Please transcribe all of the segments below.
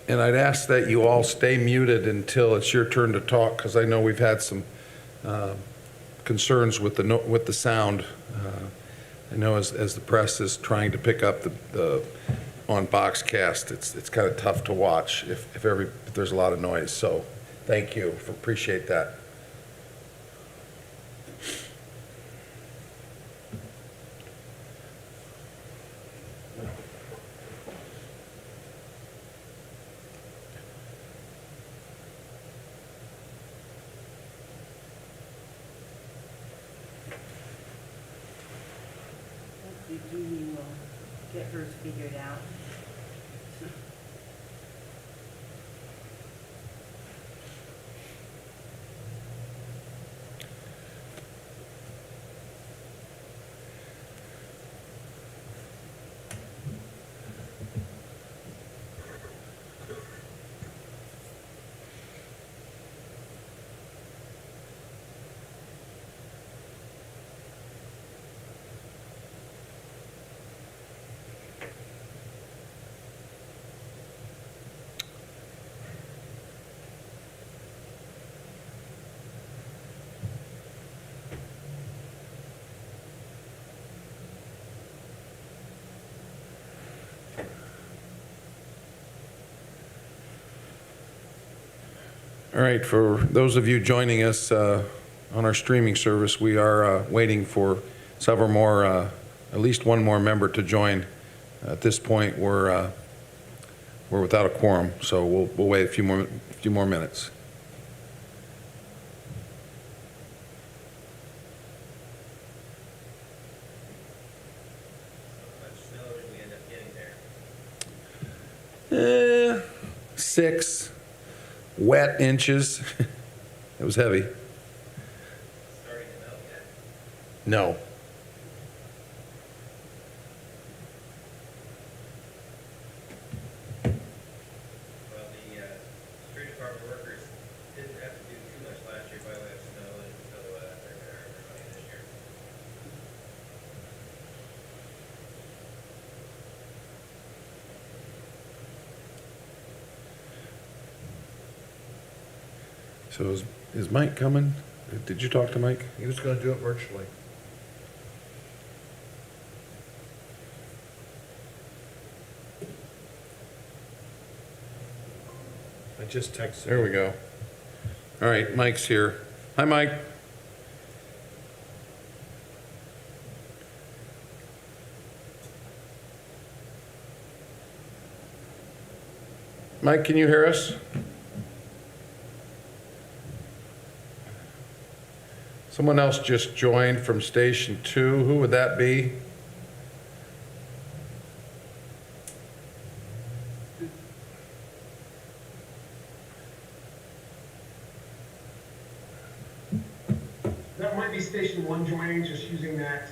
And I'd ask that you all stay muted until it's your turn to talk, because I know we've had some concerns with the sound. I know as the press is trying to pick up the on Boxcast, it's kind of tough to watch if there's a lot of noise. So thank you, appreciate that. Judy will get hers figured out. All right, for those of you joining us on our streaming service, we are waiting for several more, at least one more member to join. At this point, we're without a quorum, so we'll wait a few more minutes. How much snow did we end up getting there? 6 wet inches. It was heavy. Starting to melt yet? No. Well, the street department workers didn't have to do too much last year by way of snow, and so they're going to earn their money this year. So is Mike coming? Did you talk to Mike? He was gonna do it virtually. I just texted. There we go. All right, Mike's here. Hi, Mike. Mike, can you hear us? Someone else just joined from Station 2. Who would that be? That might be Station 1 joining, just using that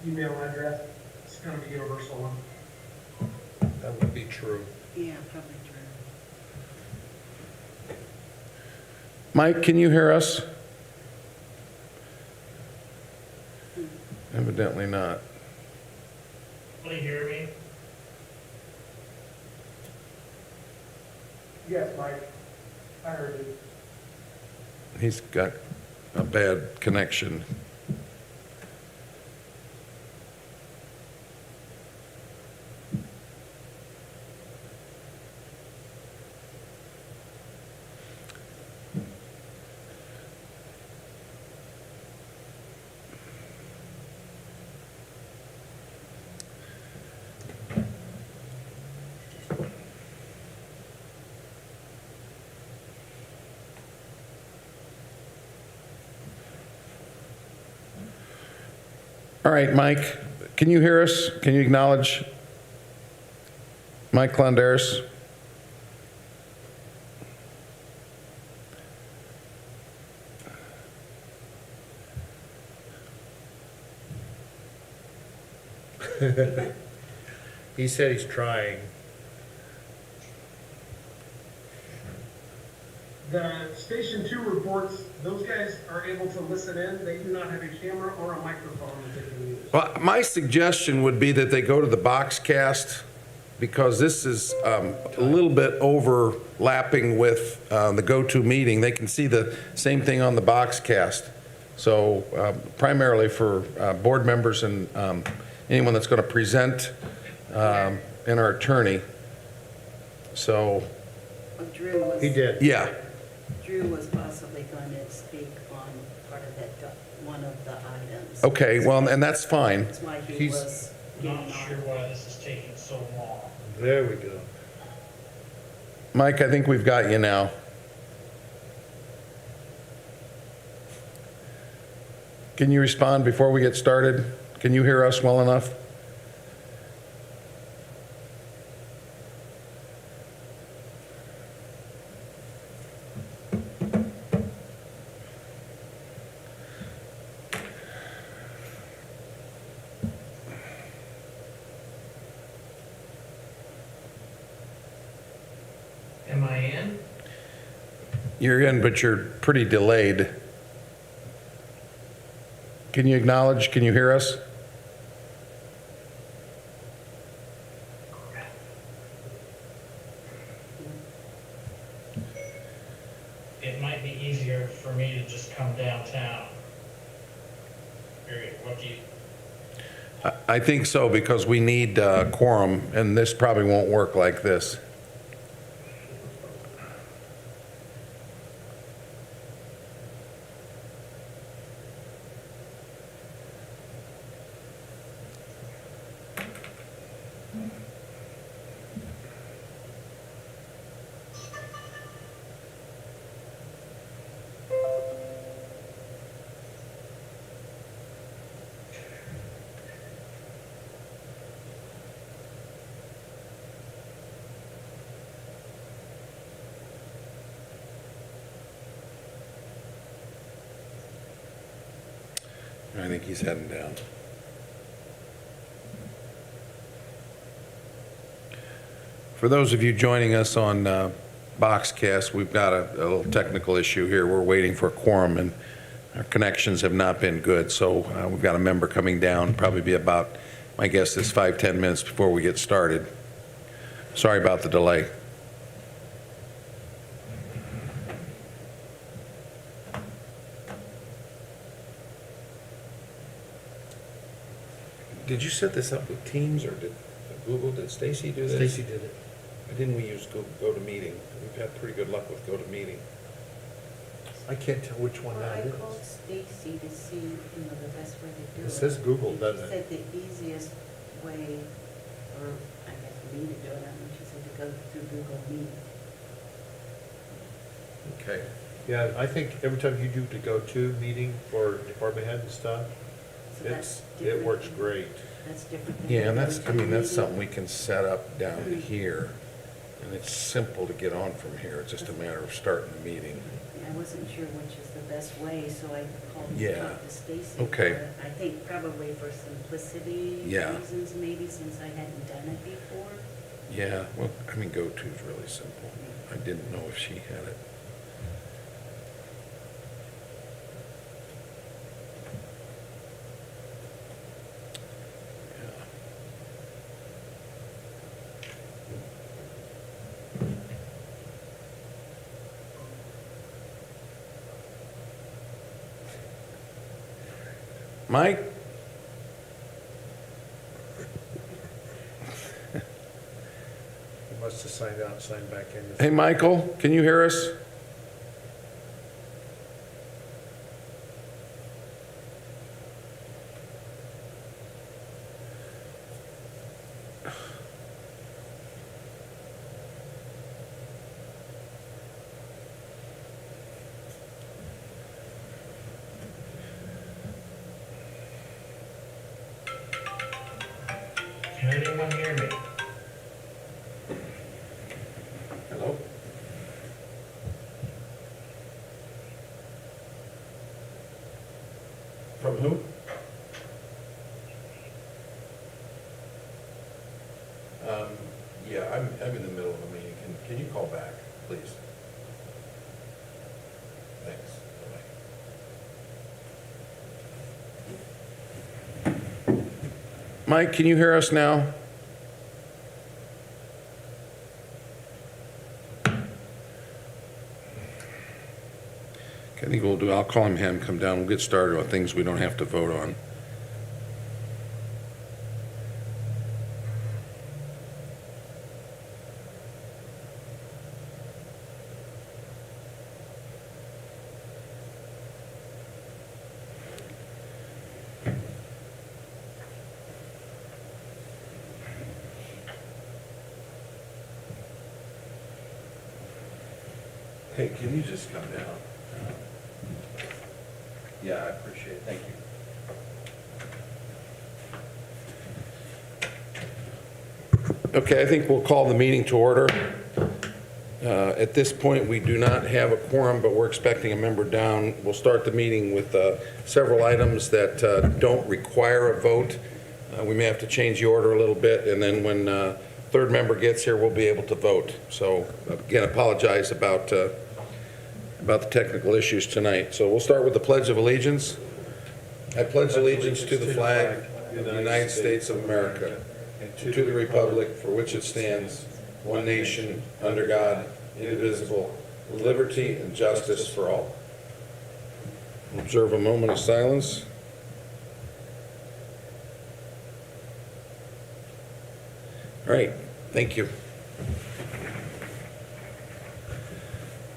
email address. It's kind of a universal one. That would be true. Yeah, probably true. Mike, can you hear us? Evidently not. Can you hear me? Yes, Mike, I heard you. He's got a bad connection. All right, Mike, can you hear us? Can you acknowledge Mike Londaris? He said he's trying. The Station 2 reports, those guys are able to listen in. They do not have a camera or a microphone that they can use. Well, my suggestion would be that they go to the Boxcast because this is a little bit overlapping with the go-to meeting. They can see the same thing on the box cast. So primarily for board members and anyone that's going to present and our attorney. So, Drew was. He did. yeah, Drew was possibly going to speak on part of that, one of the items. okay, well, and that's fine. That's why he He's was getting Not sure on. why this is taking so long. There we go. Mike, I think we've got you now. Can you respond before we get started? Can you hear us well enough? Am I in? You're in, but you're pretty delayed. Can you acknowledge, can you hear us? It might be easier for me to just come downtown. Period. What do you, I think so, because we need quorum, and this probably won't work like this. I think he's heading down. For those of you joining us on Boxcast, we've got a little technical issue here. We're waiting for a quorum, and our connections have not been good, so we've got a member coming down, probably be about, my guess is 5-10 minutes before we get started. Sorry about the delay. Did you set this up with Teams, or did Google, did Stacy do this? Stacy did it. Why didn't we use GoToMeeting? We've had pretty good luck with GoToMeeting. I can't tell which one Well, that I is. called Stacy to see, the best way to do it. It says Google, And doesn't it? She said the easiest way, or I guess for me to do it, she said to go through Google Meet. Okay. Yeah, I think every time you do the go-to meeting for department head and stuff, So that's it different works than- great. That's different than. Yeah, the and that's, I go-to mean, that's meeting. something we can set up down here, and it's simple to get on from here. It's just a matter of starting the meeting. I wasn't sure which is the best way, so I called and Yeah. talked to Stacy. Okay. about it. I think probably for simplicity Yeah. reasons, maybe, since I hadn't done it before. Yeah, well, I mean, GoTo is really simple. I didn't know if she had it. Yeah. Mike? He must have signed out and signed back in. Hey, Michael, can you hear us? can anyone hear me? Hello? From who? Yeah, I'm in the middle of a meeting. Can you call back, please? Thanks. Bye-bye. Mike, can you hear us now? I think I'll call him, have him come down, we'll get started on things we don't have to vote on. Hey, can you just come down? Yeah, I appreciate it. Thank you. Okay, I think we'll call the meeting to order. At this point, we do not have a quorum, but we're expecting a member down. We'll start the meeting with several items that don't require a vote. We may have to change the order a little bit, and then when third member gets here, we'll be able to vote. So again, apologize about the technical issues tonight. So we'll start with the Pledge of Allegiance. I pledge allegiance to the flag of the United States of America and to the republic for which it stands, one nation, under God, indivisible, with liberty and justice for all. Observe a moment of silence. All right, thank you.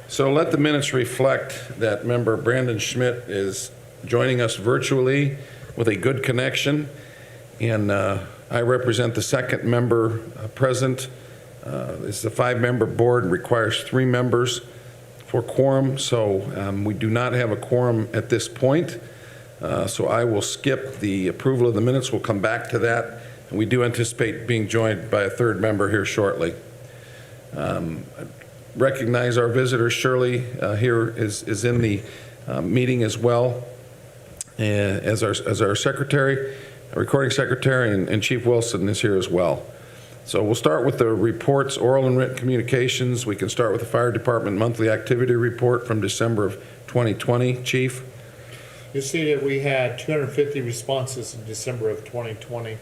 So let the minutes reflect that member Brandon Schmidt is joining us virtually with a good connection, and I represent the second member present. This is a 5-member board, requires 3 members for quorum, so we do not have a quorum at this point. So I will skip the approval of the minutes. We'll come back to that. And we do anticipate being joined by a third member here shortly. Recognize our visitor, Shirley, here is in the meeting as well as our secretary, recording secretary, and Chief Wilson is here as well. So we'll start with the reports, oral and written communications. We can start with the Fire Department monthly activity report from December of 2020. Chief? You see that we had 250 responses in December of 2020.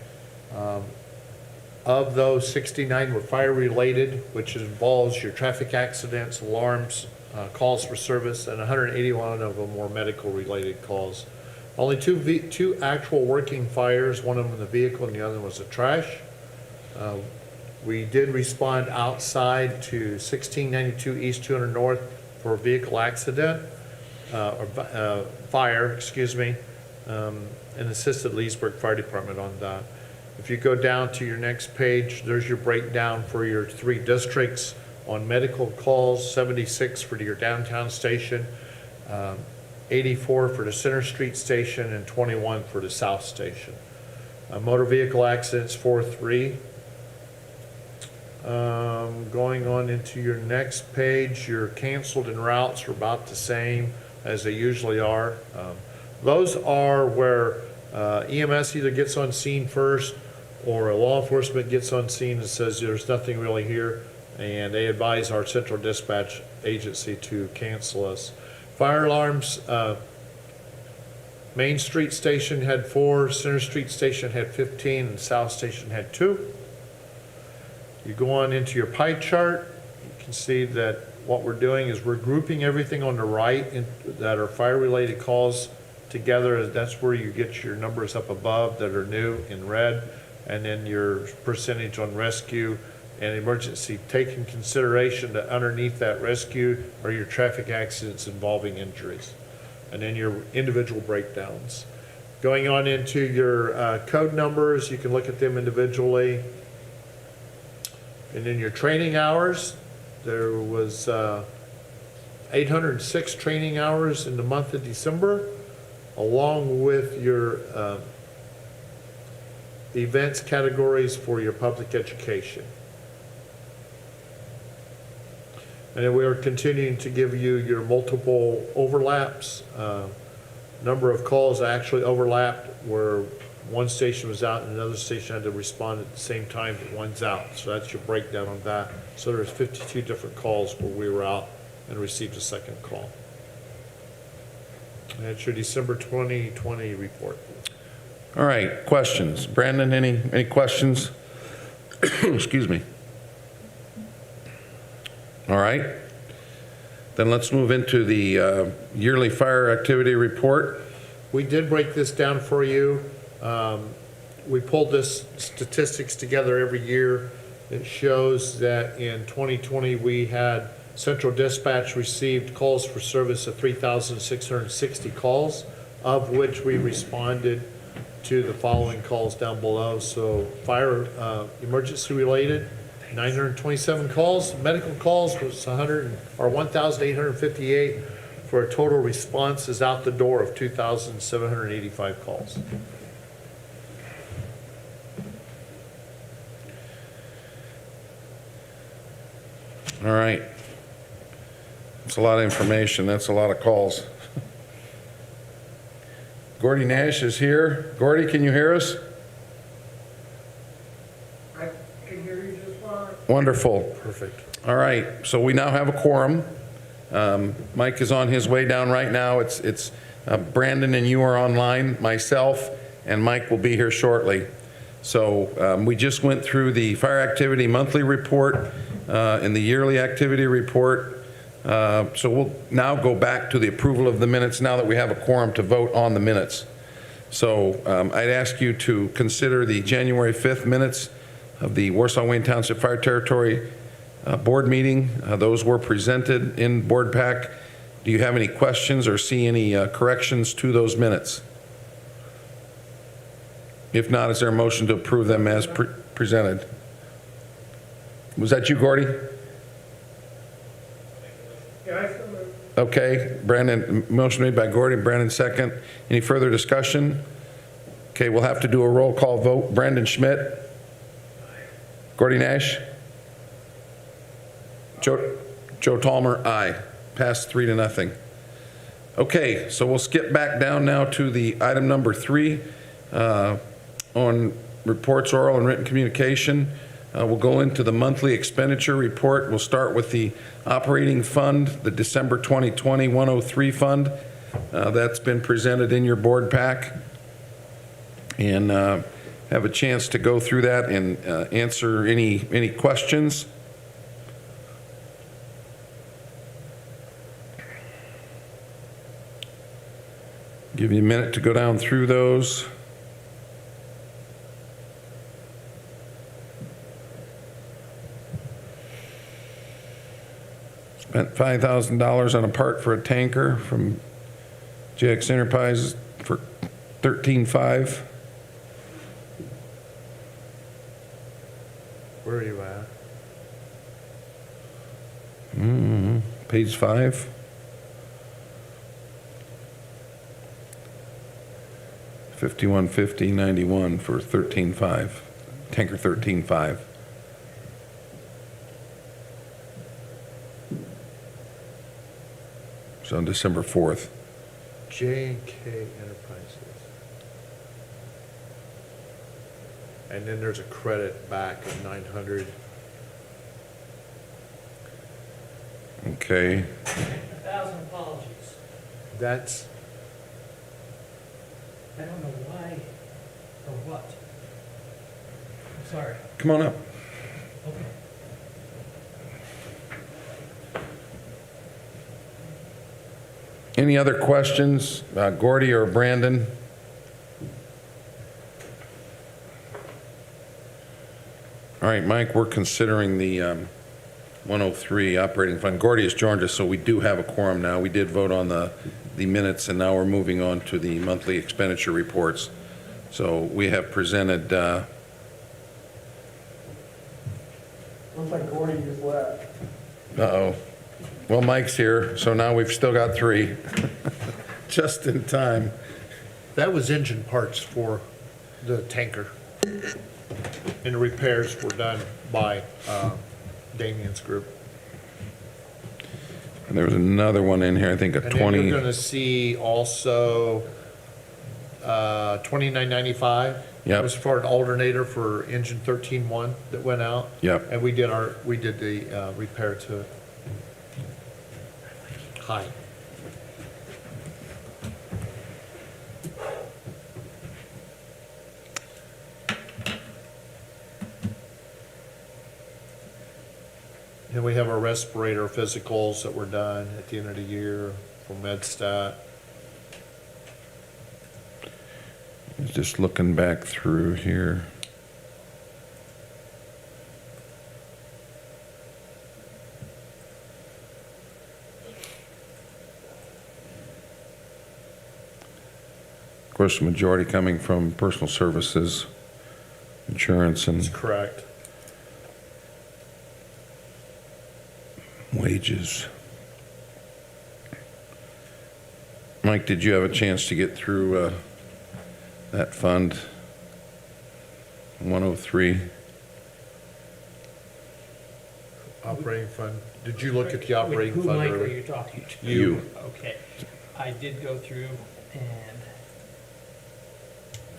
Of those, 69 were fire-related, which involves your traffic accidents, alarms, calls for service, and 181 of them were medical-related calls. Only two actual working fires, one of them in the vehicle and the other was a trash. We did respond outside to 1692 East 200 North for a vehicle accident, fire, excuse me, and assisted Leesburg Fire Department on that. If you go down to your next page, there's your breakdown for your 3 districts on medical calls: 76 for your downtown station, 84 for the Center Street station, and 21 for the South station. Motor vehicle accidents, 4-3. Going on into your next page, your canceled en routes are about the same as they usually are. Those are where EMS either gets on scene first or a law enforcement gets on scene and says there's nothing really here, and they advise our central dispatch agency to cancel us. Fire alarms, Main Street Station had 4, Center Street Station had 15, and South Station had 2. You go on into your pie chart, you can see that what we're doing is we're grouping everything on the right that are fire-related calls together. That's where you get your numbers up above that are new in red, and then your percentage on rescue and emergency. Take in consideration that underneath that rescue are your traffic accidents involving injuries, and then your individual breakdowns. Going on into your code numbers, you can look at them individually. And in your training hours, there was 806 training hours in the month of December, along with your events categories for your public education. And then we are continuing to give you your multiple overlaps. Number of calls actually overlapped where one station was out and another station had to respond at the same time, but one's out. So that's your breakdown on that. So there's 52 different calls where we were out and received a second call. And that's your December 2020 report. All right, questions. Brandon, any questions? Excuse me. All right. Then let's move into the yearly fire activity report. We did break this down for you. We pulled this statistics together every year. It shows that in 2020, we had Central Dispatch received calls for service of 3,660 calls, of which we responded to the following calls down below. So fire, emergency related, 927 calls. Medical calls was 1,858 for a total responses out the door of 2,785 calls. All right. That's a lot of information. That's a lot of calls. Gordy Nash is here. Gordy, can you hear us? I can hear you just fine. Wonderful. Perfect. All right, so we now have a quorum. Mike is on his way down right now. It's Brandon and you are online, myself, and Mike will be here shortly. So we just went through the fire activity monthly report and the yearly activity report. So we'll now go back to the approval of the minutes now that we have a quorum to vote on the minutes. So I'd ask you to consider the January 5th minutes of the Warsaw-Wayne Township Fire Territory board meeting. Those were presented in board pack. Do you have any questions or see any corrections to those minutes? If not, is there a motion to approve them as presented? Was that you, Gordy? Yeah, I still move. Okay, Brandon, motion made by Gordy, Brandon second. Any further discussion? Okay, we'll have to do a roll call vote. Brandon Schmidt? Gordy Nash? Joe Tallmer, aye. Passed 3-0. Okay, so we'll skip back down now to the item number 3 on reports, oral and written communication. We'll go into the monthly expenditure report. We'll start with the operating fund, the December 2020 103 fund. That's been presented in your board pack. And have a chance to go through that and answer any questions. Give you a minute to go down through those. Spent $5,000 on a part for a tanker from JX Enterprises for $13,500. Where are you at? Page 5. $5150.91 for $13,500. Tanker $13,500. So on December 4th. J&K Enterprises. And then there's a credit back of 900. Okay. 1,000 apologies. That's, I don't know why or what. I'm sorry. Come on up. Okay. Any other questions, Gordy or Brandon? All right, Mike, we're considering the 103 operating fund. Gordy has joined us, so we do have a quorum now. We did vote on the minutes, and now we're moving on to the monthly expenditure reports. So we have presented, Looks like Gordy just left. uh-oh. Well, Mike's here, so now we've still got 3. Just in time. that was engine parts for the tanker. And the repairs were done by Damien's group. And there was another one in here, I think a And then 20. you're gonna see also $29.95. Yep. That was for an alternator for engine 13.1 that went out. Yep. And we did the repair to it. Hi. And we have our respirator physicals that were done at the end of the year for MedStat. Just looking back through here. Of course, the majority coming from personal services, insurance, That's and correct. wages. Mike, did you have a chance to get through that fund 103? Operating fund. Did you look at the operating Who, fund Mike, are earlier? you talking to? You. Okay. I did go through and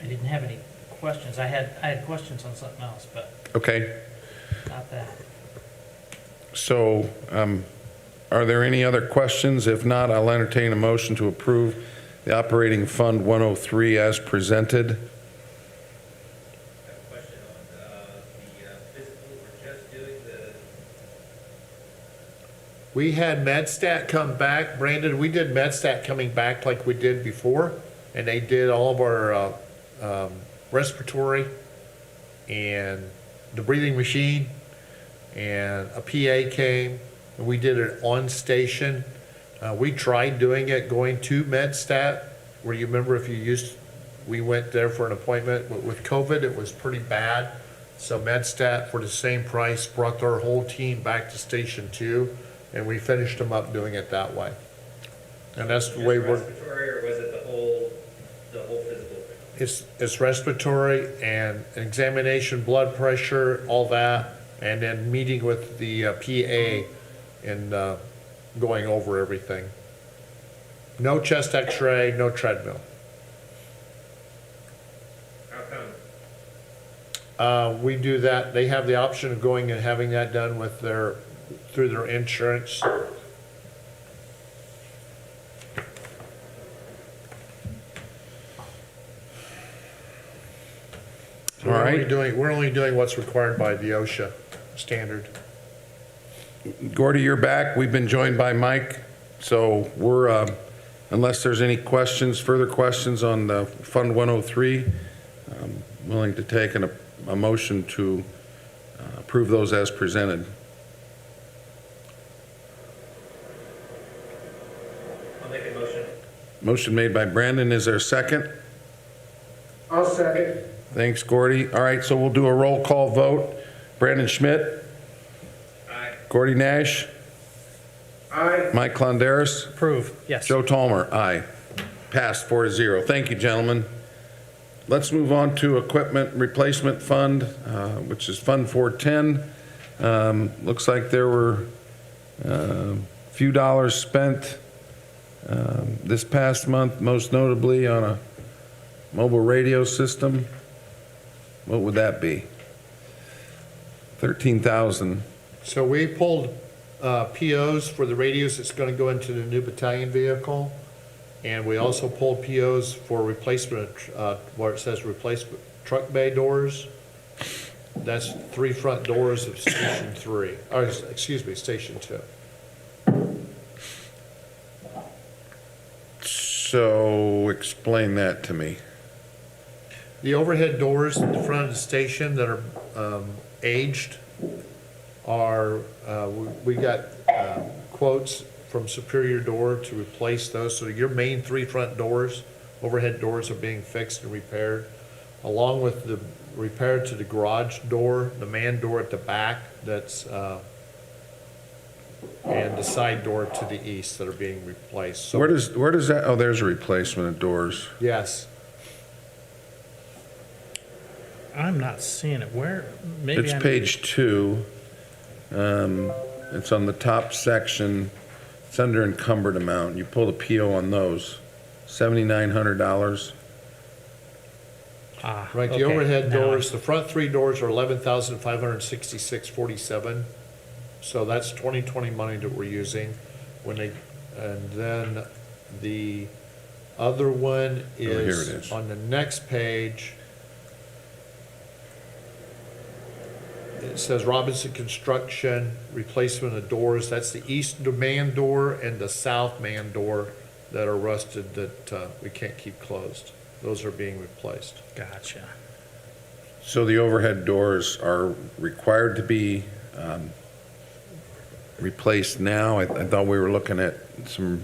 I didn't have any questions. I had questions on something else, but Okay, not that. so are there any other questions? If not, I'll entertain a motion to approve the operating fund 103 as presented. I have a question on the physical, we're just doing the, We had MedStat come back. Brandon, we did MedStat coming back like we did before, and they did all of our respiratory and the breathing machine, and a PA came, and we did it on station. We tried doing it going to MedStat, where you remember if you used, we went there for an appointment. With COVID, it was pretty bad. So MedStat, for the same price, brought their whole team back to Station 2, and we finished them up doing it that way. And that's the way just we're, respiratory, or was it the whole physical thing? it's respiratory and examination, blood pressure, all that, and then meeting with the PA and going over everything. No chest x-ray, no treadmill. How come? We do that, they have the option of going and having that done with through their insurance. So All right. We're only doing what's required by the OSHA standard. Gordy, you're back. We've been joined by Mike. So we're, unless there's any questions, further questions on the Fund 103, I'm willing to take a motion to approve those as presented. I'll make a motion. Motion made by Brandon. Is there a second? I'll second. Thanks, Gordy. All right, so we'll do a roll call vote. Brandon Schmidt, Aye. Gordy Nash, Aye. Mike Clondaris, Approve, yes. Joe Tolmer, aye. Passed 4-0. Thank you, gentlemen. Let's move on to Equipment Replacement Fund, which is Fund 410. Looks like there were a few dollars spent this past month, most notably on a mobile radio system. What would that be? 13,000. So we pulled POs for the radios that's gonna go into the new battalion vehicle. And we also pulled POs for replacement, where it says replacement truck bay doors. That's 3 front doors of Station 3, or excuse me, Station 2. So explain that to me. The overhead doors at the front of the station that are aged are, we got quotes from Superior Door to replace those. So your main 3 front doors, overhead doors, are being fixed and repaired, along with the repair to the garage door, the man door at the back that's, and the side door to the east that are being replaced. So Where does that, oh, there's a replacement of doors. yes. I'm not seeing it. Where, maybe It's I'm. page 2. It's on the top section. It's under encumbered amount. You pull the PO on those. $7,900. Ah, Right, the okay, overhead now I- doors, the front 3 doors are 11,566.47. So that's 2020 money that we're using when they, and then the other one here it is is. on the next page. it says Robinson Construction, replacement of doors. That's the east man door and the south man door that are rusted that we can't keep closed. Those are being replaced. Gotcha. So the overhead doors are required to be replaced now? I thought we were looking at some,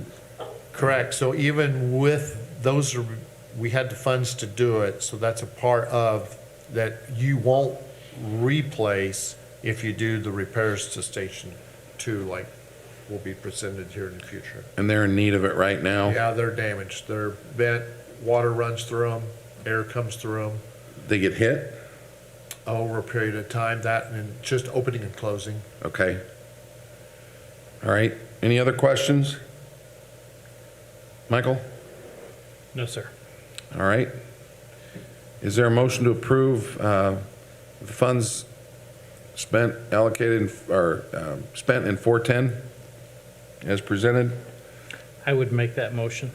Correct. So even with those, we had the funds to do it, so that's a part of that you won't replace if you do the repairs to Station 2, like will be presented here in the future. and they're in need of it right now? Yeah, they're damaged. They're bent, water runs through them, air comes through them. They get hit? Over a period of time, that and just opening and closing. Okay. All right. Any other questions? Michael? No, sir. All right. Is there a motion to approve the funds spent, allocated, or spent in 410 as presented? I would make that motion.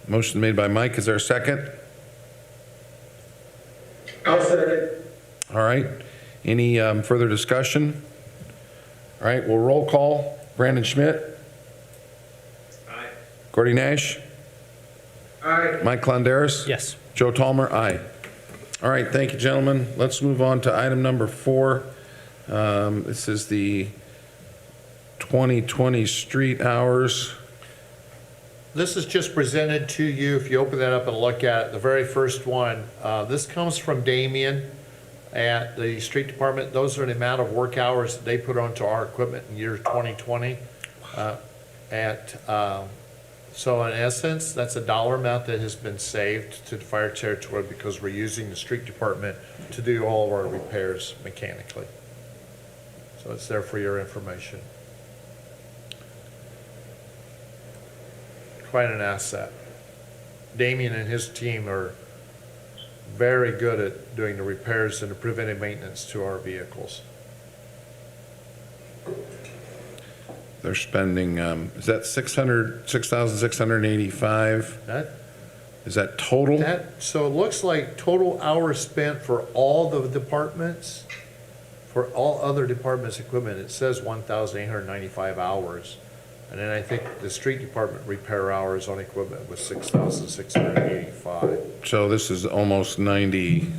Motion made by Mike. Is there a second? I'll second. All right. Any further discussion? All right, we'll roll call. Brandon Schmidt, Aye. Gordy Nash, Aye. Mike Londeris. Yes. Joe Tolmer, aye. All right, thank you, gentlemen. Let's move on to item number 4. This is the 2020 street hours. This is just presented to you, if you open that up and look at it, the very first one. This comes from Damien at the street department. Those are the amount of work hours that they put onto our equipment in year 2020. So in essence, that's a dollar amount that has been saved to the fire territory because we're using the street department to do all of our repairs mechanically. So it's there for your information. Quite an asset. Damien and his team are very good at doing the repairs and the preventive maintenance to our vehicles. They're spending, is that 6,685? That, Is that total? so it looks like total hours spent for all the departments, for all other departments' equipment, it says 1,895 hours. And then I think the street department repair hours on equipment was 6,685. So this is almost 90,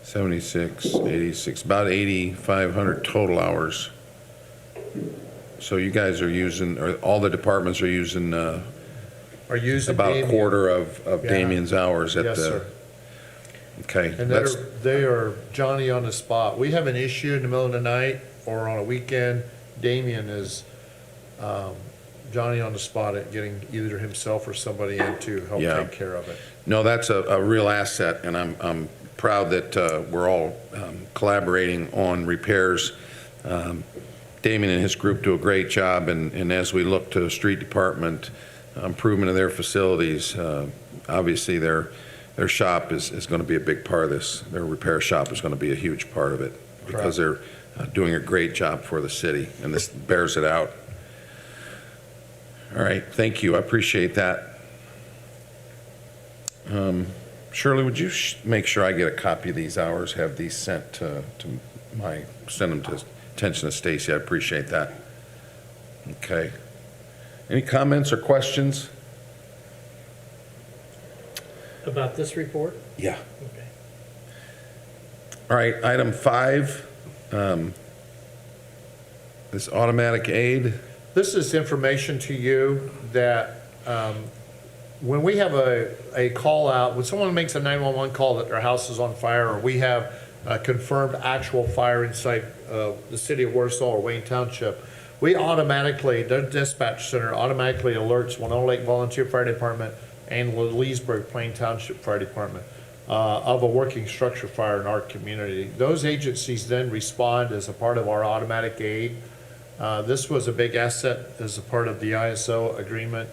76, 86, about 8,500 total hours. So you guys are using, or all the departments are using Are using about a Damien. quarter of Yeah. Damien's hours at the. Yes, sir. Okay, And that's, they are Johnny on the spot. We have an issue in the middle of the night or on a weekend, Damien is Johnny on the spot at getting either himself or somebody in to help Yeah. take care of it. no, that's a real asset, and I'm proud that we're all collaborating on repairs. Damien and his group do a great job, and as we look to the street department, improvement of their facilities, obviously their shop is going to be a big part of this. Their repair shop is going to be a huge part of it because they're doing a great job for the city, and this bears it out. All right, thank you. I appreciate that. Shirley, would you make sure I get a copy of these hours, have these sent to send them to attention of Stacy? I appreciate that. Okay. Any comments or questions? About this report? Yeah. Okay. All right, item 5, this automatic aid. This is information to you that when we have a call out, when someone makes a 911 call that their house is on fire, or we have a confirmed actual fire inside the city of Warsaw or Wayne Township, we automatically, the dispatch center automatically alerts Winona Lake Volunteer Fire Department and Leesburg Plain Township Fire Department of a working structure fire in our community. Those agencies then respond as a part of our automatic aid. This was a big asset as a part of the ISO agreement.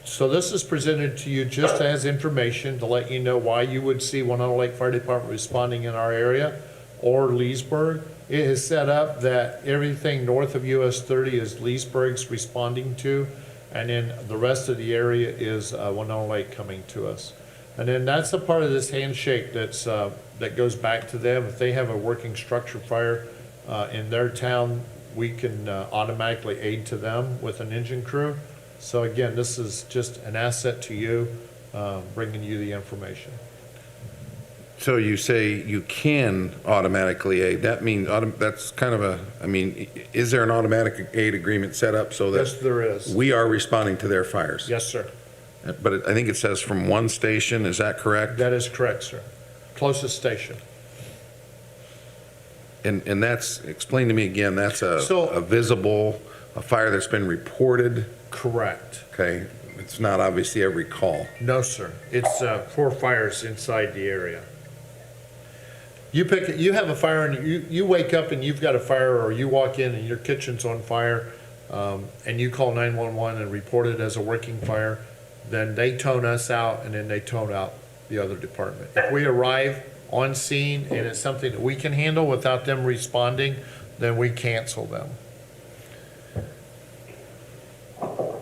So this is presented to you just as information to let you know why you would see Winona Lake Fire Department responding in our area or Leesburg. It is set up that everything north of US 30 is Leesburg's responding to, and then the rest of the area is Winona Lake coming to us. And then that's a part of this handshake that's, that goes back to them. If they have a working structure fire in their town, we can automatically aid to them with an engine crew. So again, this is just an asset to you, bringing you the information. So you say you can automatically aid. That means, that's kind of a, I mean, is there an automatic aid agreement set up so Yes, that there is. we are responding to their fires? Yes, sir. But I think it says from one station, is that correct? That is correct, sir. Closest station. And that's, explain to me again, that's So- a visible, a fire that's been reported, Correct. okay? It's not obviously every call. No, sir. It's 4 fires inside the area. You have a fire and you wake up and you've got a fire, or you walk in and your kitchen's on fire, and you call 911 and report it as a working fire, then they tone us out and then they tone out the other department. If we arrive on scene and it's something that we can handle without them responding, then we cancel them.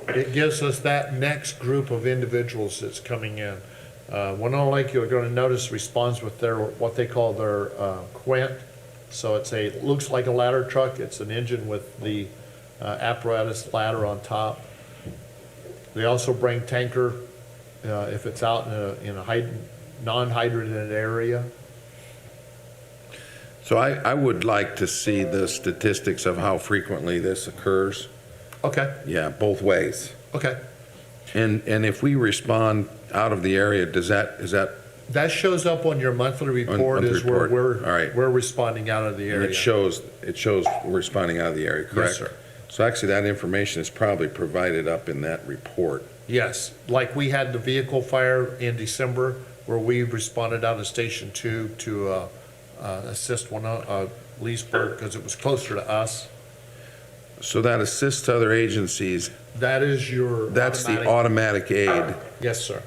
It gives us that next group of individuals that's coming in. Winona Lake, you're going to notice, responds with their, what they call their quint. So looks like a ladder truck. It's an engine with the apparatus ladder on top. They also bring tanker if it's out in a non-hydrated area. So I would like to see the statistics of how frequently this occurs. Okay, Yeah, both ways. okay. And if we respond out of the area, is that, That shows up on your monthly report, monthly is where report. All right. we're responding out of the and area. it shows we're responding out of the area, correct? Yes, sir. So actually, that information is probably provided up in that report. Yes, like we had the vehicle fire in December where we responded out of Station 2 to assist Leesburg because it was closer to us. So that assists other agencies, That is your that's the automatic aid, Yes, sir.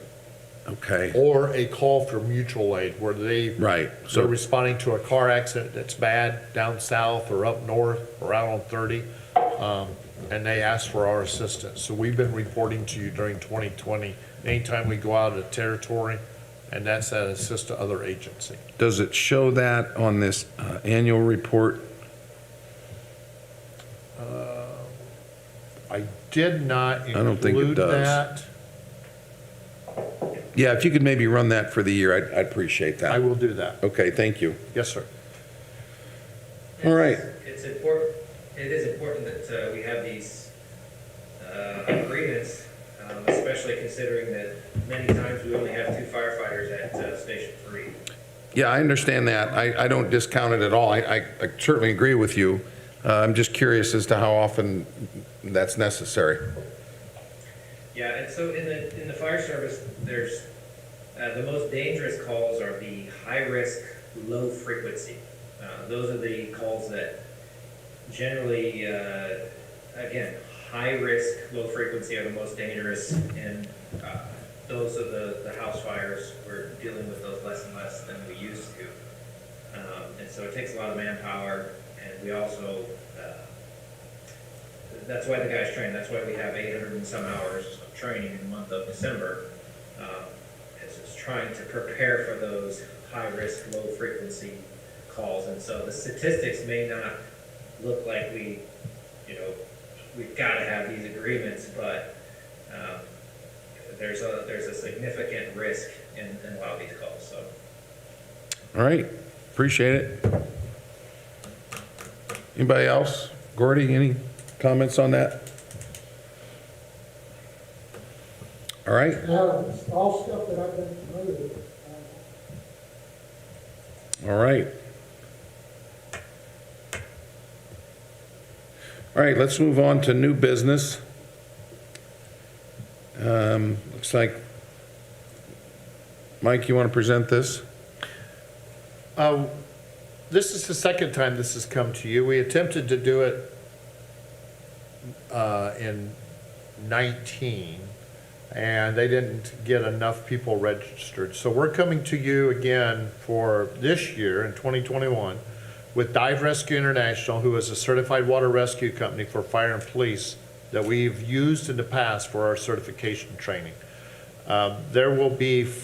okay? Or a call for mutual aid where Right, they're so, responding to a car accident that's bad down south or up north or out on 30, and they ask for our assistance. So we've been reporting to you during 2020, anytime we go out of territory, and that's that assist to other agency. does it show that on this annual report? I did not don't think it include does. that. Yeah, if you could maybe run that for the year, I'd appreciate I that. will do that. Okay, thank you. Yes, sir. All right. It's important, it is important that we have these agreements, especially considering that many times we only have 2 firefighters at Station 3. Yeah, I understand that. I don't discount it at all. I certainly agree with you. I'm just curious as to how often that's necessary. Yeah, and so in the fire service, there's, the most dangerous calls are the high-risk, low-frequency. Those are the calls that generally, again, high-risk, low-frequency are the most dangerous, and those are the house fires. We're dealing with those less and less than we used to. And so it takes a lot of manpower, and we also, that's why the guys train. That's why we have 800 and some hours of training in the month of December. It's trying to prepare for those high-risk, low-frequency calls. And so the statistics may not look like we've got to have these agreements, but there's a significant risk in a lot of these calls. So. All right, appreciate it. Anybody else? Gordy, any comments on that? All right, No, it's all stuff that I've been familiar with. all right. All right, let's move on to new business. Looks like, Mike, you want to present this? This is the second time this has come to you. We attempted to do it in 19, and they didn't get enough people registered. So we're coming to you again for this year in 2021 with Dive Rescue International, who is a certified water rescue company for fire and police that we've used in the past for our certification training. There will be 6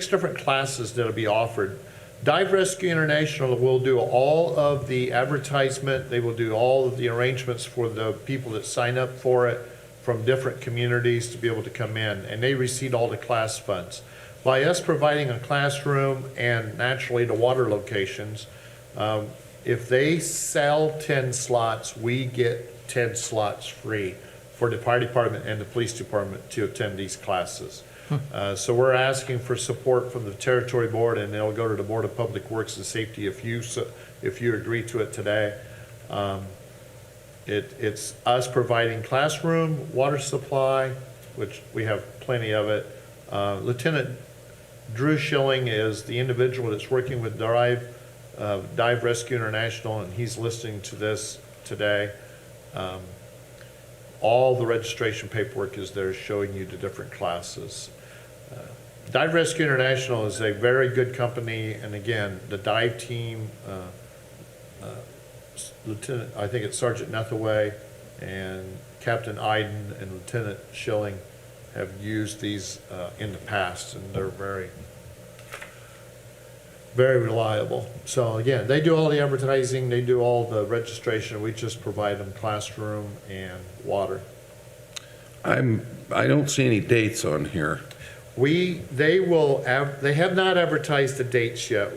different classes that'll be offered. Dive Rescue International will do all of the advertisement, they will do all of the arrangements for the people that sign up for it from different communities to be able to come in, and they receive all the class funds. By us providing a classroom and naturally the water locations, if they sell 10 slots, we get 10 slots free for the fire department and the police department to attend these classes. So we're asking for support from the territory board, and they'll go to the Board of Public Works and Safety if you agree to it today. It's us providing classroom, water supply, which we have plenty of it. Lieutenant Drew Schilling is the individual that's working with Dive Rescue International, and he's listening to this today. All the registration paperwork is there showing you the different classes. Dive Rescue International is a very good company, and again, the dive team, Lieutenant, I think it's Sergeant Nethaway and Captain Iden and Lieutenant Schilling have used these in the past, and they're very, very reliable. So again, they do all the advertising, they do all the registration, we just provide them classroom and water. I don't see any dates on here. They have not advertised the dates yet.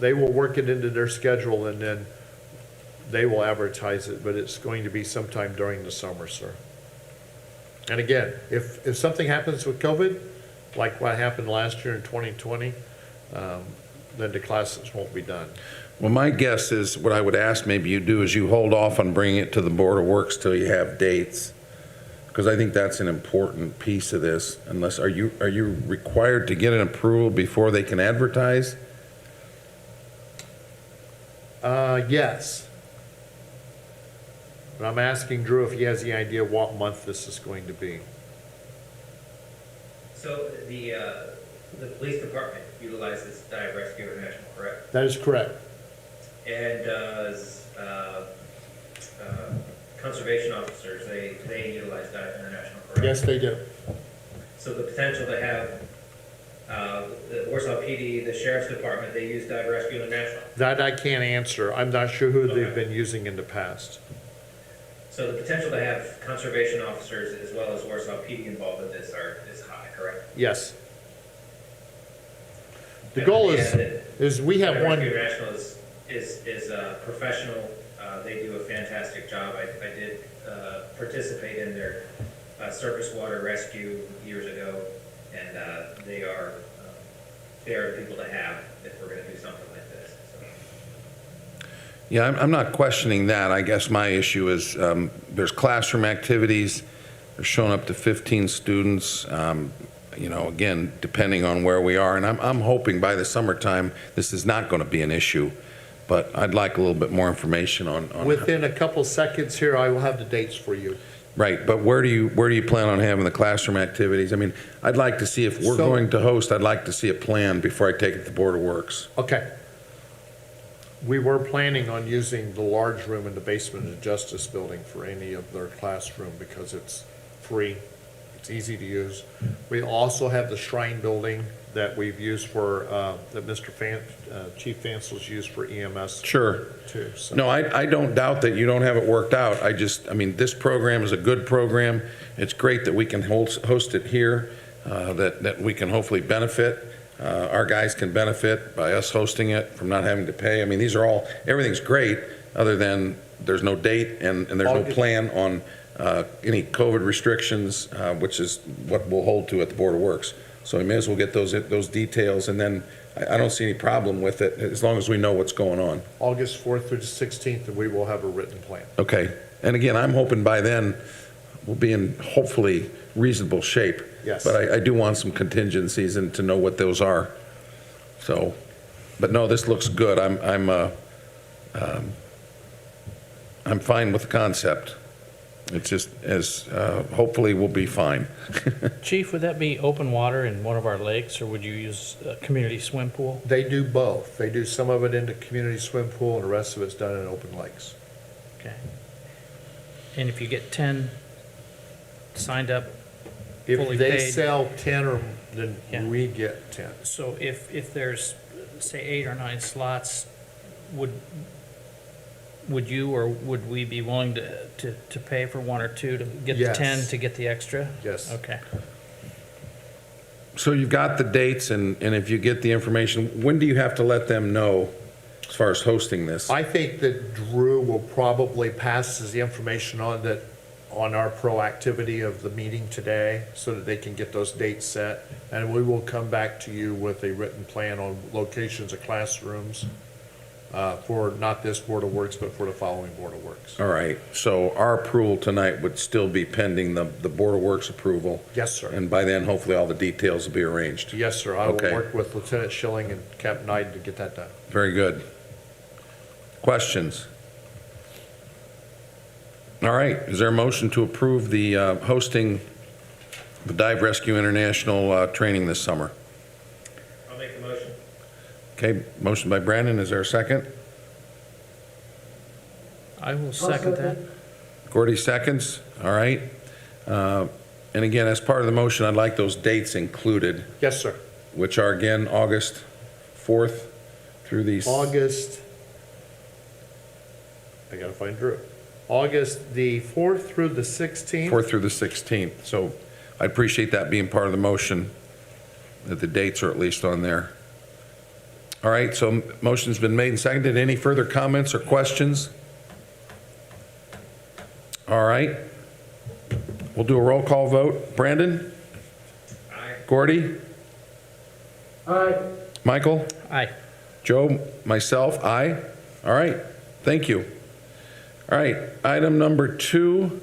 They will work it into their schedule, and then they will advertise it, but it's going to be sometime during the summer, sir. And again, if something happens with COVID, like what happened last year in 2020, then the classes won't be done. Well, my guess is, what I would ask maybe you do is you hold off on bringing it to the Board of Works till you have dates, because I think that's an important piece of this. Unless, are you required to get an approval before they can advertise? Yes. But I'm asking Drew if he has any idea what month this is going to be. So the police department utilizes Dive Rescue International, correct? That is correct. And does conservation officers, they utilize Dive International, correct? Yes, they do. So the potential to have the Warsaw PD, the sheriff's department, they use Dive Rescue International? That I can't answer. I'm not sure who they've Okay. been using in the past. So the potential to have conservation officers as well as Warsaw PD involved with this is high, correct? Yes. The goal is we have Dive one. Rescue International is professional. They do a fantastic job. I did participate in their surface water rescue years ago, and they are the people to have if we're going to do something like this. So. Yeah, I'm not questioning that. I guess my issue is there's classroom activities. They're showing up to 15 students. Again, depending on where we are. And I'm hoping by the summertime, this is not going to be an issue. But I'd like a little bit more information on Within a couple seconds here, I will have the dates for you. Right, but where do you plan on having the classroom activities? I mean, I'd like to see, if we're going to host, I'd like to see a plan before I take it to the Board of Works. Okay. We were planning on using the large room in the basement of the Justice Building for any of their classroom because it's free, it's easy to use. We also have the Shrine Building that we've used for, that Chief Fancel's used for EMS. Sure. Too. So. No, I don't doubt that you don't have it worked out. This program is a good program. It's great that we can host it here, that we can hopefully benefit. Our guys can benefit by us hosting it from not having to pay. I mean, everything's great, other than there's no date and there's no plan on any COVID restrictions, which is what we'll hold to at the Board of Works. So we may as well get those details, and then I don't see any problem with it as long as we know what's going on. August 4th through the 16th, and we will have a written plan. Okay. And again, I'm hoping by then we'll be in hopefully reasonable shape. Yes. But I do want some contingencies and to know what those are. So, but no, this looks good. I'm fine with the concept. It's just hopefully we'll be fine. Chief, would that be open water in one of our lakes, or would you use a community swim pool? They do both. They do some of it in the community swim pool, and the rest of it's done in open lakes. Okay. And if you get 10 signed up, If fully they paid. sell 10 or, Yeah. then we get 10. So if there's, say, 8 or 9 slots, would you or would we be willing to pay for 1 or 2 to get the Yes. 10 to get the extra? Yes. Okay. So you've got the dates, and if you get the information, when do you have to let them know as far as hosting this? I think that Drew will probably pass us the information on that, on our proactivity of the meeting today, so that they can get those dates set. And we will come back to you with a written plan on locations of classrooms for not this Board of Works, but for the following Board of Works. All right, so our approval tonight would still be pending the Board of Works approval, Yes, sir. and by then, hopefully, all the details will be arranged. Yes, sir. I will Okay. work with Lieutenant Schilling and Captain Knight to get that done. Very good. Questions? All right, is there a motion to approve the hosting the Dive Rescue International training this summer? I'll make the motion. Okay, motion by Brandon, is there a second? I will second that. Gordy seconds, all right. And again, as part of the motion, I'd like those dates included, Yes, sir. which are again, August 4th through the... August, I gotta find Drew. August the 4th through the 16th. 4th through the 16th. So I appreciate that being part of the motion, that the dates are at least on there. All right, so motion's been made and seconded. Any further comments or questions? All right. We'll do a roll call vote. Brandon? Aye. Gordy? Aye. Michael? Aye. Joe? Myself? Aye. All right, thank you. All right, item number 2.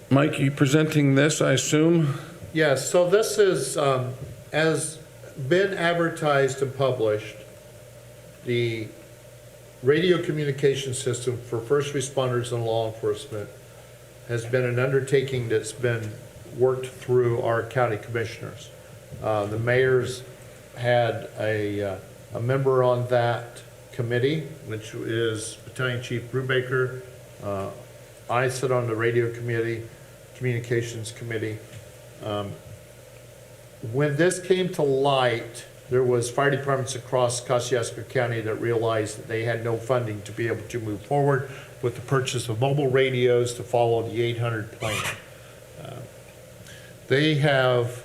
Mike, you presenting this, I assume? Yes, so this is, has been advertised and published, the radio communication system for first responders and law enforcement has been an undertaking that's been worked through our county commissioners. The mayor's had a member on that committee, which is Battalion Chief Brubaker. I sit on the radio committee, communications committee. When this came to light, there was fire departments across Kosciuszko County that realized that they had no funding to be able to move forward with the purchase of mobile radios to follow the 800 plan. They have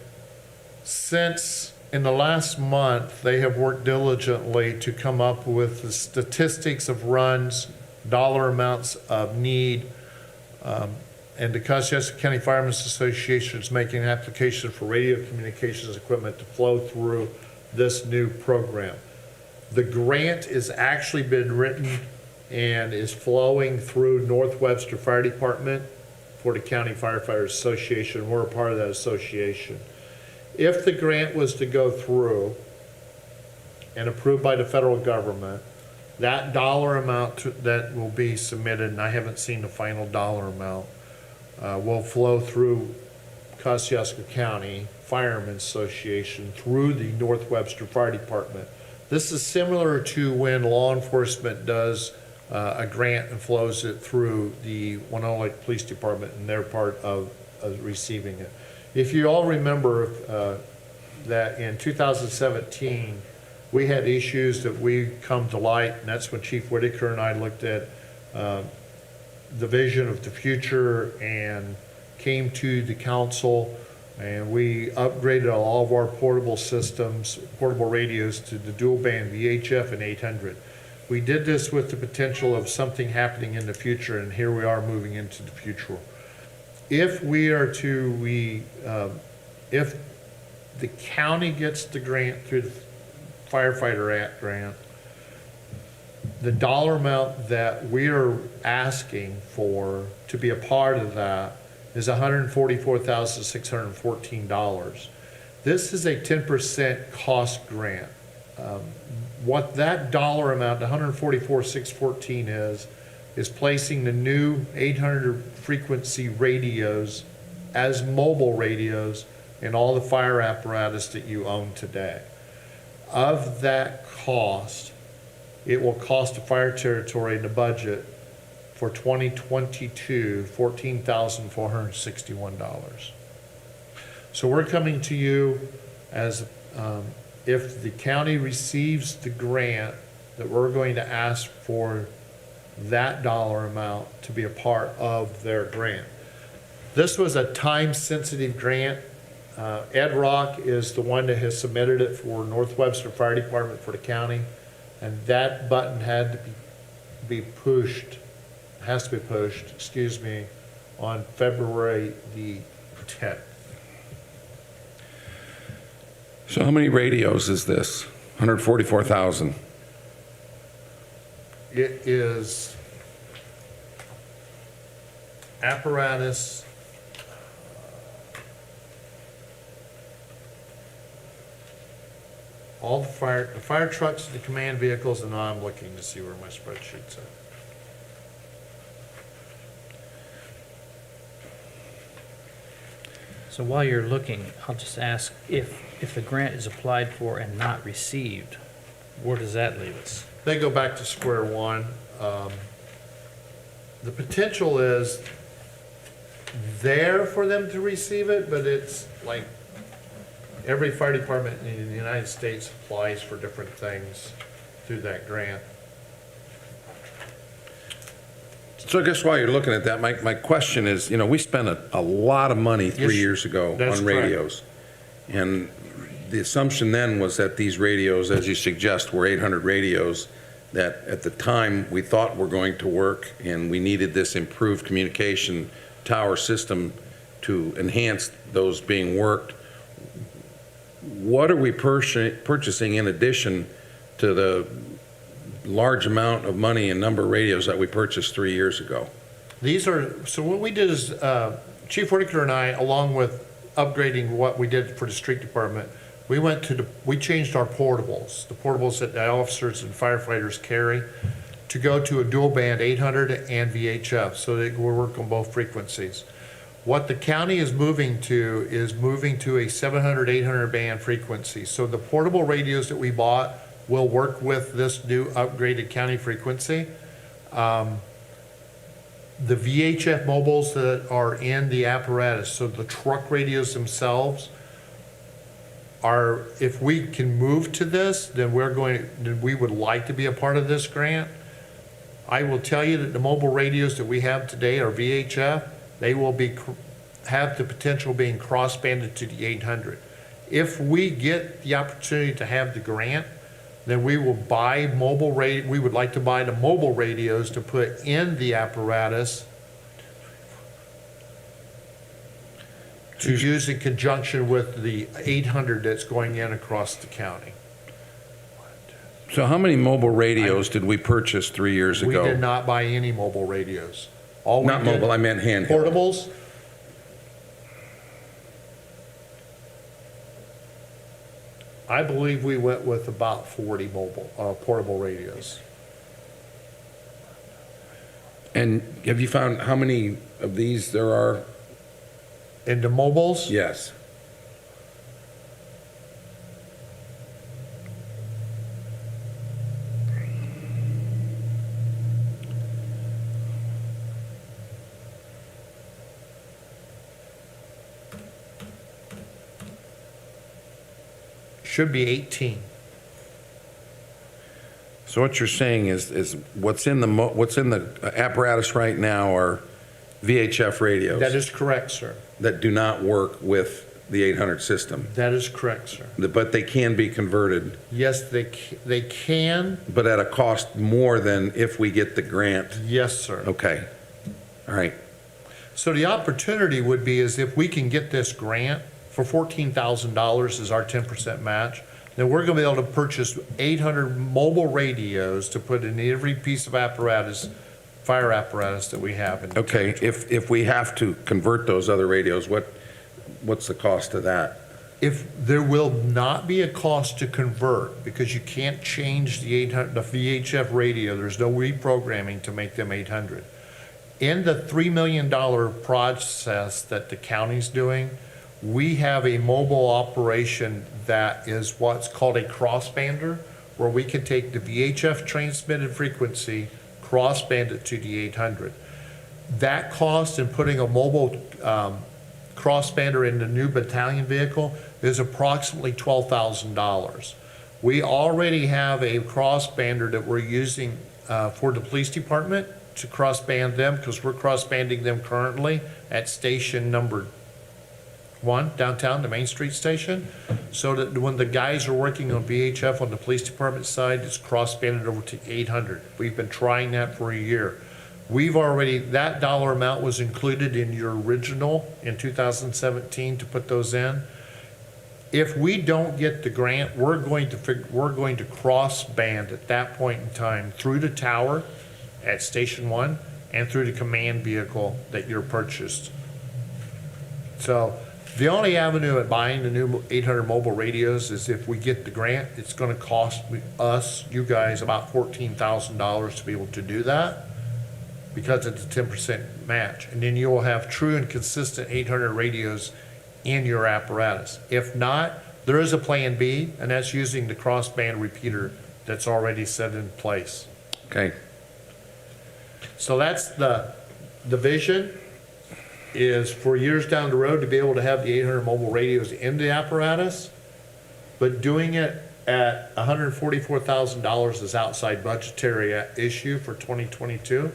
since, in the last month, they have worked diligently to come up with the statistics of runs, dollar amounts of need, and the Kosciuszko County Firemen's Association is making an application for radio communications equipment to flow through this new program. The grant has actually been written and is flowing through North Webster Fire Department for the County Firefighters Association. We're a part of that association. If the grant was to go through and approved by the federal government, that dollar amount that will be submitted, and I haven't seen the final dollar amount, will flow through Kosciuszko County Firemen's Association through the North Webster Fire Department. This is similar to when law enforcement does a grant and flows it through the Winona Lake Police Department, and they're part of receiving it. If you all remember that in 2017, we had issues that we come to light, and that's when Chief Whitaker and I looked at the vision of the future and came to the council, and we upgraded all of our portable systems, portable radios, to the dual band VHF and 800. We did this with the potential of something happening in the future, and here we are moving into the future. If we are to, if the county gets the grant through the Firefighter Act grant, the dollar amount that we are asking for to be a part of that is $144,614. This is a 10% cost grant. What that dollar amount, $144,614 is placing the new 800 frequency radios as mobile radios in all the fire apparatus that you own today. Of that cost, it will cost the fire territory in the budget for 2022, $14,461. So we're coming to you as, if the county receives the grant, that we're going to ask for that dollar amount to be a part of their grant. This was a time-sensitive grant. Ed Rock is the one that has submitted it for North Webster Fire Department for the county, and that button had to be pushed, on February the 10th. So how many radios is this? 144,000. It is apparatus, all the fire trucks, the command vehicles, and now I'm looking to see where my spreadsheet's at. So while you're looking, I'll just ask, if the grant is applied for and not received, where does that leave us? They go back to square one. The potential is there for them to receive it, but it's like every fire department in the United States applies for different things through that grant. So I guess while you're looking at that, my question is, we spent a lot of money Yes, 3 years ago that's on correct. radios. And the assumption then was that these radios, as you suggest, were 800 radios that at the time we thought were going to work, and we needed this improved communication tower system to enhance those being worked. What are we purchasing in addition to the large amount of money and number of radios that we purchased 3 years ago? So what we did is, Chief Whitaker and I, along with upgrading what we did for the street department, we changed our portables, the portables that the officers and firefighters carry, to go to a dual band 800 and VHF, so that we work on both frequencies. What the county is moving to a 700, 800 band frequency. So the portable radios that we bought will work with this new upgraded county frequency. The VHF mobiles that are in the apparatus, so the truck radios themselves, if we can move to this, then we would like to be a part of this grant. I will tell you that the mobile radios that we have today are VHF. They will have the potential of being cross-banded to the 800. If we get the opportunity to have the grant, then we will buy we would like to buy the mobile radios to put in the apparatus to use in conjunction with the 800 that's going in across the county. So how many mobile radios did we purchase 3 years We ago? did not buy any mobile radios. All we Not did- mobile, I meant handheld. Portables? I believe we went with about 40 portable radios. And have you found how many of these there are? And the mobiles? Yes. Should be 18. So what you're saying is what's in the apparatus right now are VHF radios That is correct, sir. that do not work with the 800 system, That is correct, sir. but they can be converted, Yes, they can. but at a cost more than if we get the grant. Yes, sir. Okay. All right. So the opportunity would be is if we can get this grant for $14,000 as our 10% match, then we're going to be able to purchase 800 mobile radios to put in every piece of apparatus, fire apparatus that we have. In the Okay, territory. if we have to convert those other radios, what's the cost of that? If there will not be a cost to convert, because you can't change the VHF radio, there's no reprogramming to make them 800. In the $3 million process that the county's doing, we have a mobile operation that is what's called a crossbander, where we can take the VHF transmitted frequency, crossband it to the 800. That cost in putting a mobile crossbander in the new battalion vehicle is approximately $12,000. We already have a crossbander that we're using for the police department to crossband them, because we're crossbanding them currently at station number 1 downtown, the Main Street station, so that when the guys are working on VHF on the police department side, it's crossbanded over to 800. We've been trying that for a year. We've already, that dollar amount was included in your original in 2017 to put those in. If we don't get the grant, we're going to cross band at that point in time through the tower at Station 1 and through the command vehicle that you're purchased. So the only avenue at buying the new 800 mobile radios is if we get the grant. It's going to cost us, you guys, about $14,000 to be able to do that, because it's a 10% match. And then you will have true and consistent 800 radios in your apparatus. If not, there is a plan B, and that's using the crossband repeater that's already set in place. Okay. So that's the vision, is for years down the road to be able to have the 800 mobile radios in the apparatus, but doing it at $144,000 is outside budgetary issue for 2022.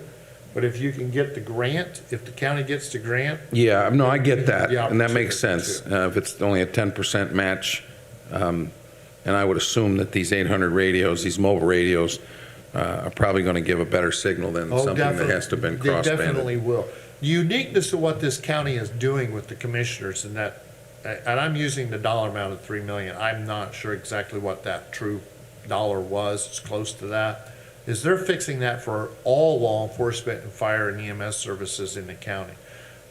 But if you can get the grant, if the county gets the grant. Yeah, no, I get that, The and that makes opportunity sense. If it's only a 10% match, and I would assume that these 800 radios, these mobile radios, are probably going to give a better signal than something that has to have been They cross-banded. definitely will. The uniqueness of what this county is doing with the commissioners, and that, and I'm using the dollar amount of 3 million. I'm not sure exactly what that true dollar was. It's close to that. Is they're fixing that for all law enforcement and fire and EMS services in the county.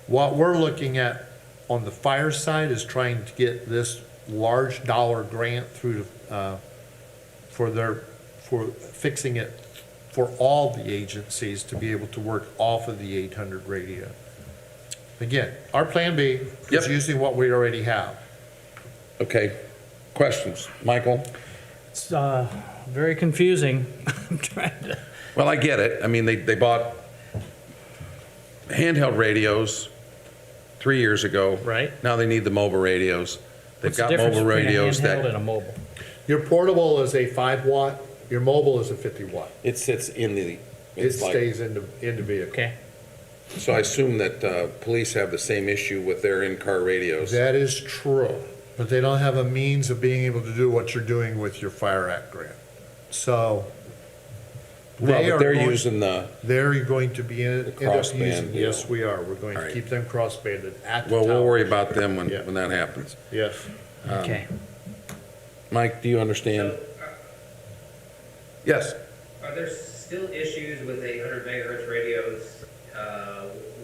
What we're looking at on the fire side is trying to get this large dollar grant through for fixing it for all the agencies to be able to work off of the 800 radio. Again, our plan B is Yep. using what we already have. Okay, questions? Michael? It's very confusing. I'm trying to, Well, I get it. I mean, they bought handheld radios 3 years ago. Right. Now they need the mobile radios. They've what's the got difference mobile between a radios handheld and that, a mobile? Your portable is a 5-watt, your mobile is a 50-watt. it sits in the, It it's like, stays in the vehicle. Okay, so I assume that police have the same issue with their in-car radios. That is true, but they don't have a means of being able to do what you're doing with your Fire Act grant. So Well, they but are they're going, using the, they're going to be end up crossband using, deal. yes, we are. We're going All to right. keep them crossbanded at the well, we'll worry towers. about them Yeah. when that happens. Yes. okay. Mike, do you understand? So, Yes. are there still issues with 800 megahertz radios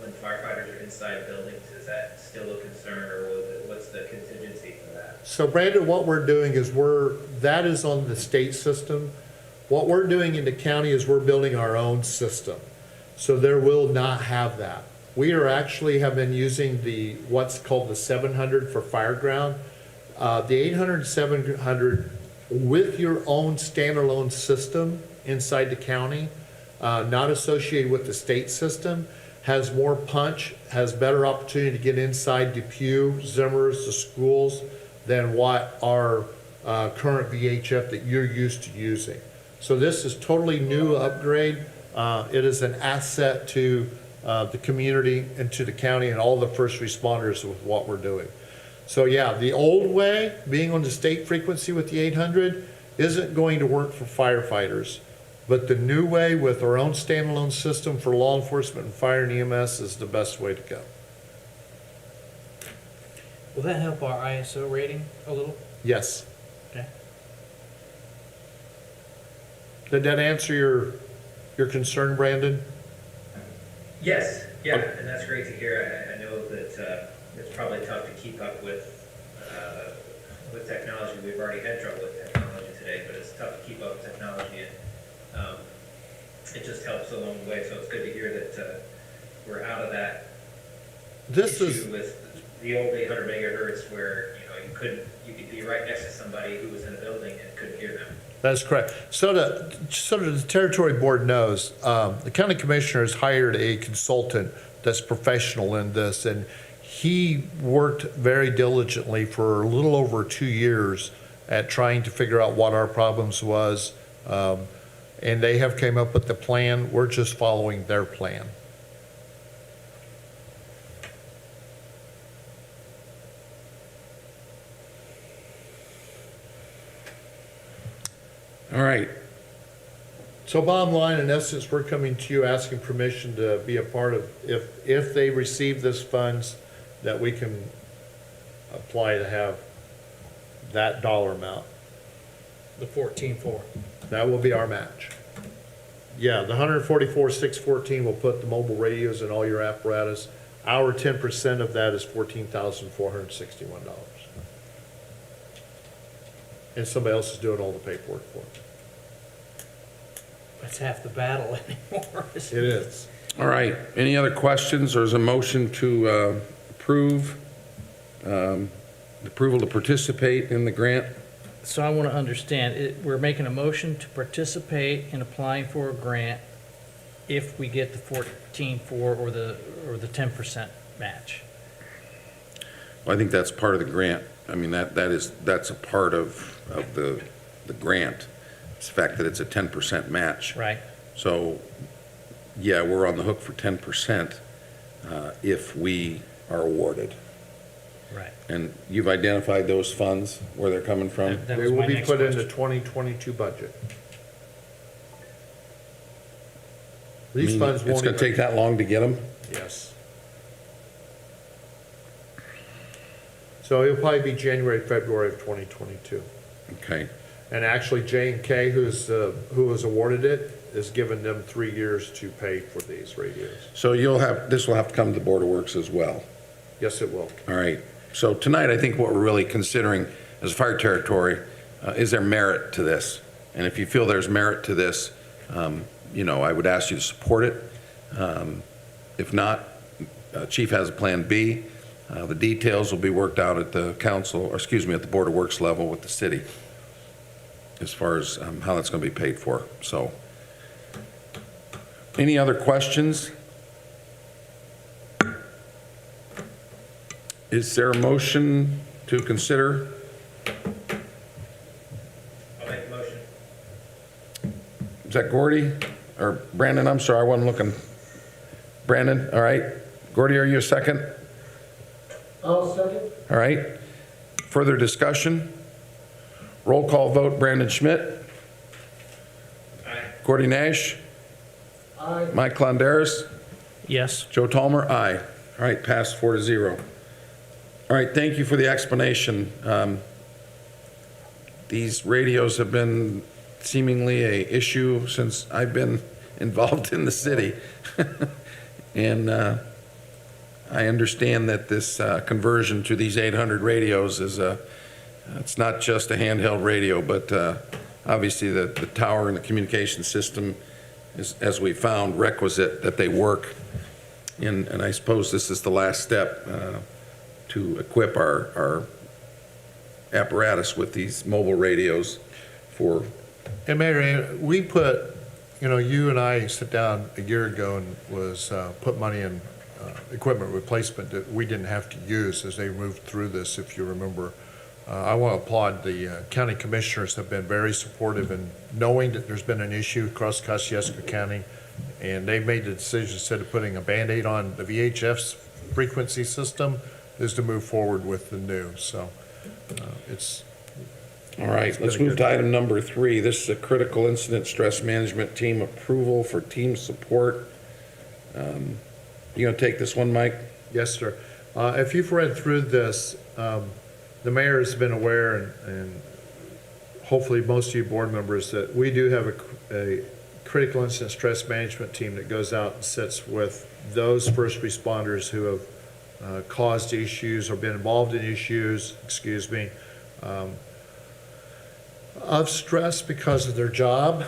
when firefighters are inside buildings? Is that still a concern, or what's the contingency for that? So Brandon, what we're doing is that is on the state system. What we're doing in the county is we're building our own system. So there will not have that. We have been using what's called the 700 for Fireground. The 800, 700 with your own standalone system inside the county, not associated with the state system, has more punch, has better opportunity to get inside Depew, Zimmers, the schools than what our current VHF that you're used to using. So this is totally new upgrade. It is an asset to the community and to the county and all the first responders with what we're doing. So yeah, the old way, being on the state frequency with the 800, isn't going to work for firefighters. But the new way with our own standalone system for law enforcement and fire and EMS is the best way to go. Will that help our ISO rating a little? Yes. Okay. Did that answer your concern, Brandon? Yes, yeah, and that's great to hear. I know that it's probably tough to keep up with technology. We've already had trouble with technology today, but it's tough to keep up with technology, and it just helps along the way. So it's good to hear that we're out of that issue with the old 800 megahertz, where you could be right next to somebody who was in a building and couldn't hear them. That's correct. So the territory board knows, the county commissioner has hired a consultant that's professional in this, and he worked very diligently for a little over 2 years at trying to figure out what our problems was, and they have came up with the plan. We're just following their plan. All right. So bottom line, in essence, we're coming to you asking permission to be a part of, if they receive this funds, that we can apply to have that dollar amount. The 14.4. That will be our match. Yeah, the 144,614 will put the mobile radios in all your apparatus. Our 10% of that is $14,461. And somebody else is doing all the paperwork for it. That's half the battle anymore. It is. All right. Any other questions, or is a motion to approve, approval to participate in the grant? So I want to understand, we're making a motion to participate in applying for a grant if we get the 14.4 or the 10% match. Well, I think that's part of the grant. I mean, that's a part of the grant. It's the fact that it's a 10% match. Right. So, yeah, we're on the hook for 10% if we are awarded. Right. And you've identified those funds, where they're coming from? That They was will my be next put in the question. 2022 budget. I These mean, funds won't it's going to even- take that long to get them? Yes. So it'll probably be January, February of 2022. Okay. And actually, J&K, who was awarded it, is giving them 3 years to pay for these radios. So this will have to come to the Board of Works as well. Yes, it will. All right. So tonight, I think what we're really considering as a fire territory, is there merit to this? And if you feel there's merit to this, I would ask you to support it. If not, Chief has a plan B. The details will be worked out at the at the Board of Works level with the city as far as how that's going to be paid for. So, any other questions? Is there a motion to consider? I'll make a motion. Is that Gordy or Brandon? I'm sorry, I wasn't looking. Brandon, all right. Gordy, are you a second? I'll second. All right. Further discussion? Roll call vote, Brandon Schmidt, Aye. Gordy Nash, Aye. Mike Londeris, Yes. Joe Tolmer, aye. All right, passed 4-0. All right, thank you for the explanation. These radios have been seemingly a issue since I've been involved in the city. And I understand that this conversion to these 800 radios is it's not just a handheld radio, but obviously the tower and the communication system is, as we found, requisite that they work. And I suppose this is the last step to equip our apparatus with these mobile radios for. And Mayor, we put, you and I sat down a year ago and put money in equipment replacement that we didn't have to use as they moved through this, if you remember. I want to applaud the county commissioners have been very supportive in knowing that there's been an issue across Kosciuszko County, and they've made the decision, instead of putting a Band-Aid on the VHF's frequency system, is to move forward with the new. So it's. All right, it's let's been a move good- to item number 3. This is a critical incident stress management team approval for team support. You gonna take this one, Mike? Yes, sir. If you've read through this, the mayor has been aware, and hopefully most of you board members, that we do have a critical incident stress management team that goes out and sits with those first responders who have caused issues or been involved in issues, of stress because of their job.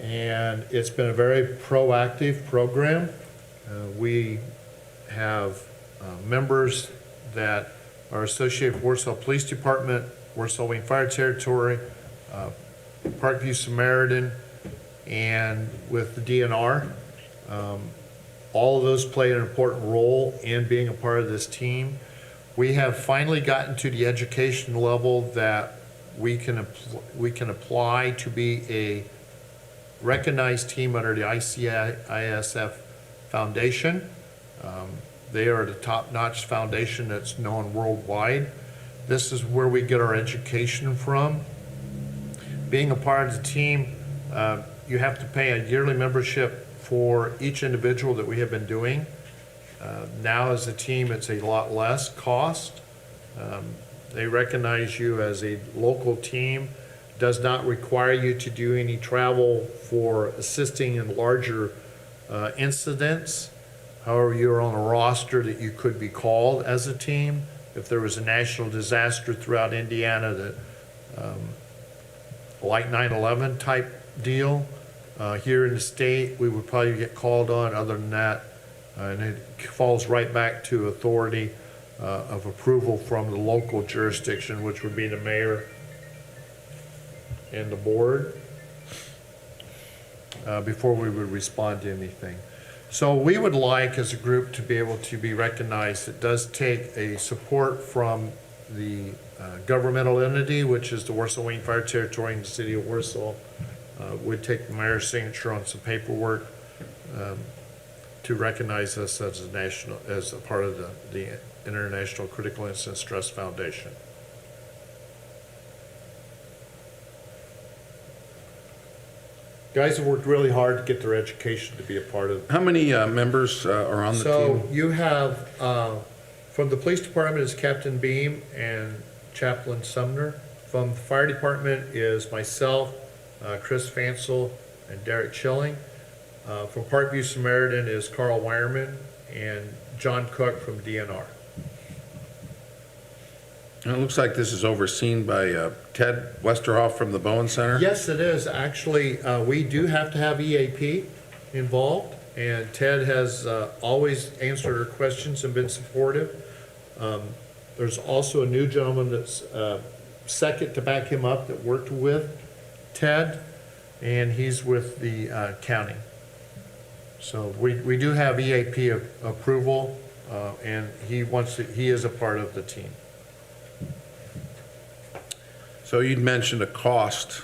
And it's been a very proactive program. We have members that are associated with Warsaw Police Department, Warsaw-Wayne Fire Territory, Parkview Samaritan, and with the DNR. All of those play an important role in being a part of this team. We have finally gotten to the education level that we can apply to be a recognized team under the ICISF Foundation. They are the top-notch foundation that's known worldwide. This is where we get our education from. Being a part of the team, you have to pay a yearly membership for each individual that we have been doing. Now as a team, it's a lot less cost. They recognize you as a local team, does not require you to do any travel for assisting in larger incidents. However, you're on a roster that you could be called as a team. If there was a national disaster throughout Indiana that, like 9/11 type deal, here in the state, we would probably get called on. Other than that, and it falls right back to authority of approval from the local jurisdiction, which would be the mayor and the board, before we would respond to anything. So we would like, as a group, to be able to be recognized. It does take a support from the governmental entity, which is the Warsaw-Wayne Fire Territory in the city of Warsaw. Would take the mayor's signature on some paperwork to recognize us as a part of the International Critical Incident Stress Foundation. Guys have worked really hard to get their education to be a part of. How many members are on the So team? you have, from the police department is Captain Beam and Chaplain Sumner. From the fire department is myself, Chris Fansel, and Derek Chilling. From Parkview Samaritan is Carl Wireman and John Cook from DNR. And it looks like this is overseen by Ted Westerhoff from the Bowen Center. Yes, it is. Actually, we do have to have EAP involved, and Ted has always answered our questions and been supportive. There's also a new gentleman that's second to back him up that worked with Ted, and he's with the county. So we do have EAP approval, and he is a part of the team. So you'd mentioned a cost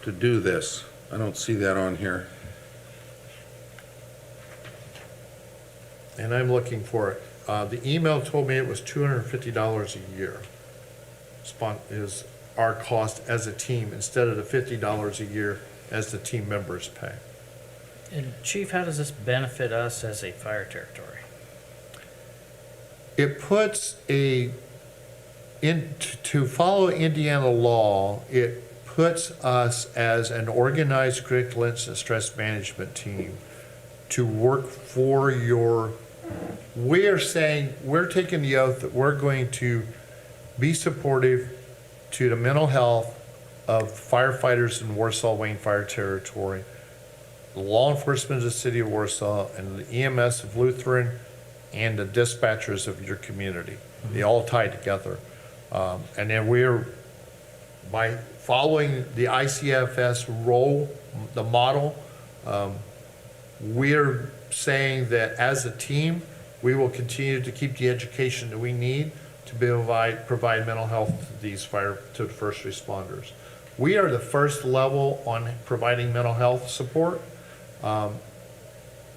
to do this. I don't see that on here. And I'm looking for it. The email told me it was $250 a year. Is our cost as a team instead of the $50 a year as the team members pay. And Chief, how does this benefit us as a fire territory? It puts to follow Indiana law, it puts us as an organized critical incident stress management team to work for we are saying, we're taking the oath that we're going to be supportive to the mental health of firefighters in Warsaw-Wayne Fire Territory, the law enforcement of the city of Warsaw, and the EMS of Lutheran, and the dispatchers of your community. They all tie together. And then by following the ICFS role, the model, we're saying that as a team, we will continue to keep the education that we need to provide mental health to to the first responders. We are the first level on providing mental health support.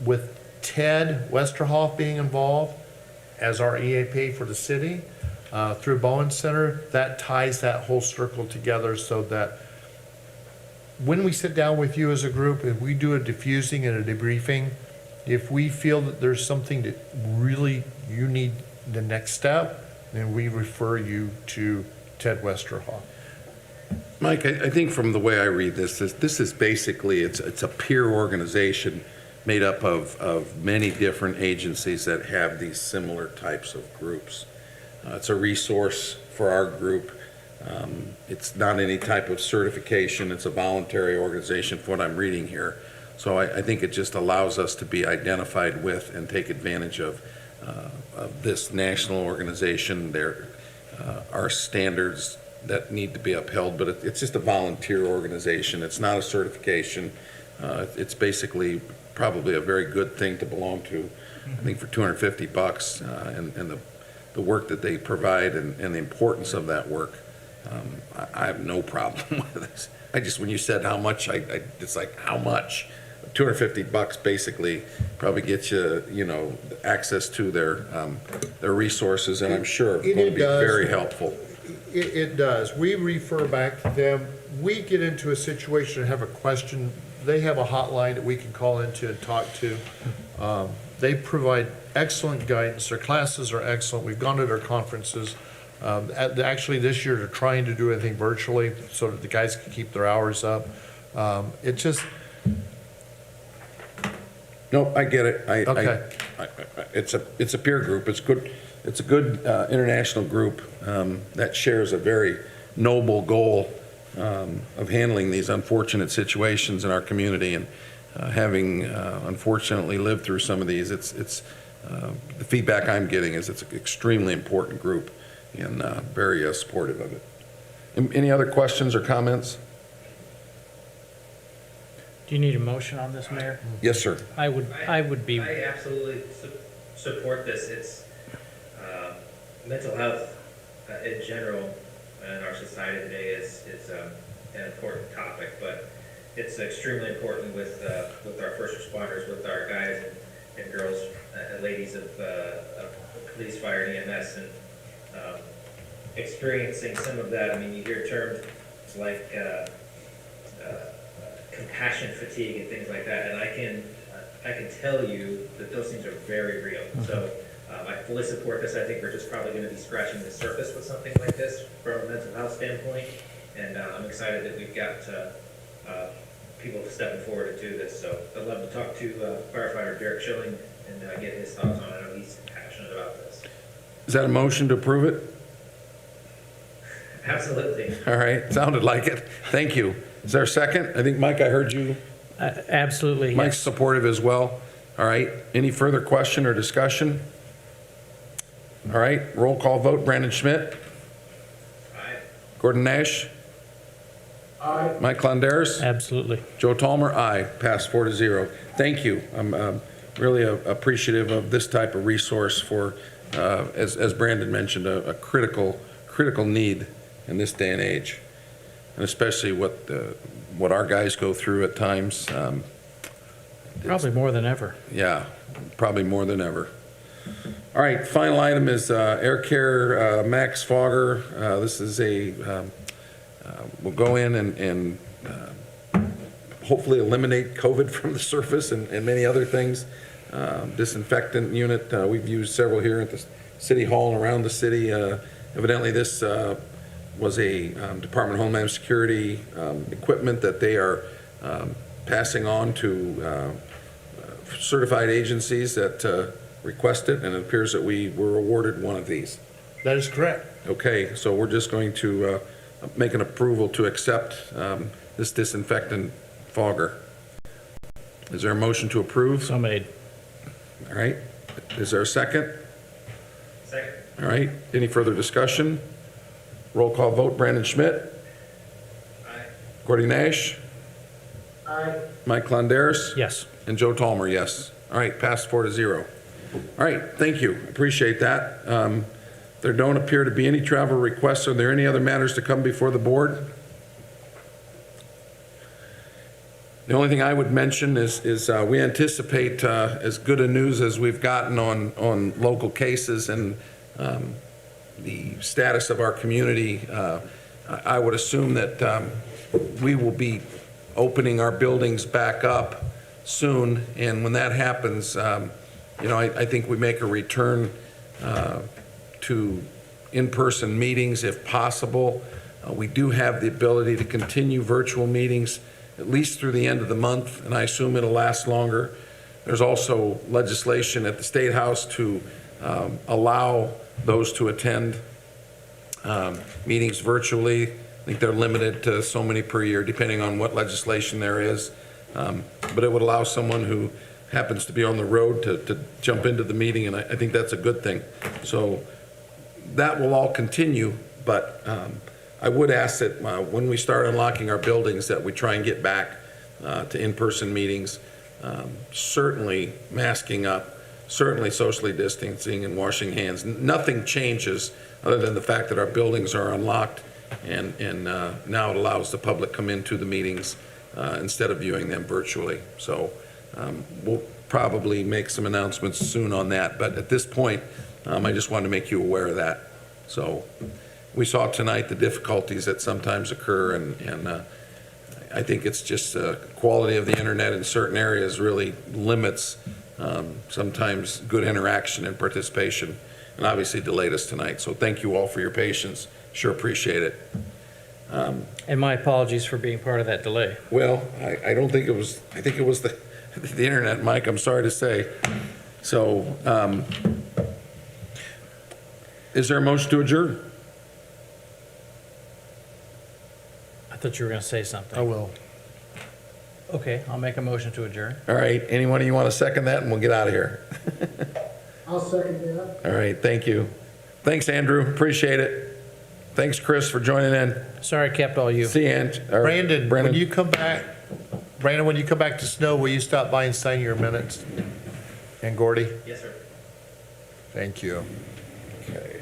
With Ted Westerhoff being involved as our EAP for the city, through Bowen Center, that ties that whole circle together so that when we sit down with you as a group and we do a diffusing and a debriefing, if we feel that there's something that really you need the next step, then we refer you to Ted Westerhoff. Mike, I think from the way I read this is basically, it's a peer organization made up of many different agencies that have these similar types of groups. It's a resource for our group. It's not any type of certification. It's a voluntary organization for what I'm reading here. So I think it just allows us to be identified with and take advantage of this national organization. Our standards that need to be upheld, but it's just a volunteer organization. It's not a certification. It's basically probably a very good thing to belong to. I think for $250, and the work that they provide and the importance of that work, I have no problem with this. When you said how much, it's like, how much? $250 basically probably gets you, access to their resources, and I'm sure it's going to be very helpful. It does. We refer back to them. We get into a situation and have a question. They have a hotline that we can call into and talk to. They provide excellent guidance. Their classes are excellent. We've gone to their conferences. Actually, this year, they're trying to do everything virtually so that the guys can keep their hours up. It just, Nope, I get it. Okay. It's a peer group. It's good. It's a good international group that shares a very noble goal of handling these unfortunate situations in our community. And having unfortunately lived through some of these, it's the feedback I'm getting is it's an extremely important group and very supportive of it. Any other questions or comments? Do you need a motion on this, Mayor? Yes, sir. I would be, I absolutely support this. It's, mental health in general in our society today is an important topic, but it's extremely important with our first responders, with our guys and girls, ladies of police, fire, and EMS, and experiencing some of that. I mean, you hear terms like compassion fatigue and things like that, and I can tell you that those things are very real. So I fully support this. I think we're just probably going to be scratching the surface with something like this from a mental health standpoint, and I'm excited that we've got people stepping forward to do this. So I'd love to talk to firefighter Derek Schilling and get his thoughts on it. I know he's passionate about this. Is that a motion to approve it? Absolutely. All right, sounded like it. Thank you. Is there a second? I think, Mike, I heard you. absolutely, Mike's yes. supportive as well. All right, any further question or discussion? All right, roll call vote. Brandon Schmidt, Aye. Gordon Nash, Aye. Mike Londeris, Absolutely. Joe Tolmer, aye. Pass 4-0. Thank you. I'm really appreciative of this type of resource for, as Brandon mentioned, a critical need in this day and age, and especially what our guys go through at times. Probably more than ever. Yeah, probably more than ever. All right, final item is Air Care Max Fogger. This is we'll go in and hopefully eliminate COVID from the surface and many other things. Disinfectant unit, we've used several here at the City Hall and around the city. Evidently, this was a Department of Homeland Security equipment that they are passing on to certified agencies that request it, and it appears that we were awarded one of these. that is correct. Okay, so we're just going to make an approval to accept this disinfectant fogger. Is there a motion to approve? So made. All right. Is there a second? Second. All right. Any further discussion? Roll call vote. Brandon Schmidt, Aye. Gordy Nash, Aye. Mike Londeris, Yes. and Joe Tolmer, yes. All right, passed 4-0. All right, thank you. Appreciate that. There don't appear to be any travel requests. Are there any other matters to come before the board? The only thing I would mention is we anticipate as good a news as we've gotten on local cases and the status of our community. I would assume that we will be opening our buildings back up soon, and when that happens, I think we make a return to in-person meetings if possible. We do have the ability to continue virtual meetings at least through the end of the month, and I assume it'll last longer. There's also legislation at the State House to allow those to attend meetings virtually. I think they're limited to so many per year, depending on what legislation there is. But it would allow someone who happens to be on the road to jump into the meeting, and I think that's a good thing. So that will all continue, but I would ask that when we start unlocking our buildings, that we try and get back to in-person meetings. Certainly masking up, certainly socially distancing and washing hands. Nothing changes other than the fact that our buildings are unlocked, and now it allows the public come into the meetings instead of viewing them virtually. So we'll probably make some announcements soon on that, but at this point, I just wanted to make you aware of that. So we saw tonight the difficulties that sometimes occur, and I think it's just the quality of the internet in certain areas really limits sometimes good interaction and participation, and obviously delayed us tonight. So thank you all for your patience. Sure appreciate it. And my apologies for being part of that delay. Well, I don't think it was, I think it was the internet, Mike, I'm sorry to say. So is there a motion to adjourn? I thought you were going to say something. I will. Okay, I'll make a motion to adjourn. All right, anyone, you want to second that, and we'll get out of here? I'll second that. All right, thank you. Thanks, Andrew, appreciate it. Thanks, Chris, for joining in. Sorry I kept all you. See you, Brandon, when you come back to Snow, will you stop by and sign your minutes? And Gordy? Yes, sir. Thank you. Okay.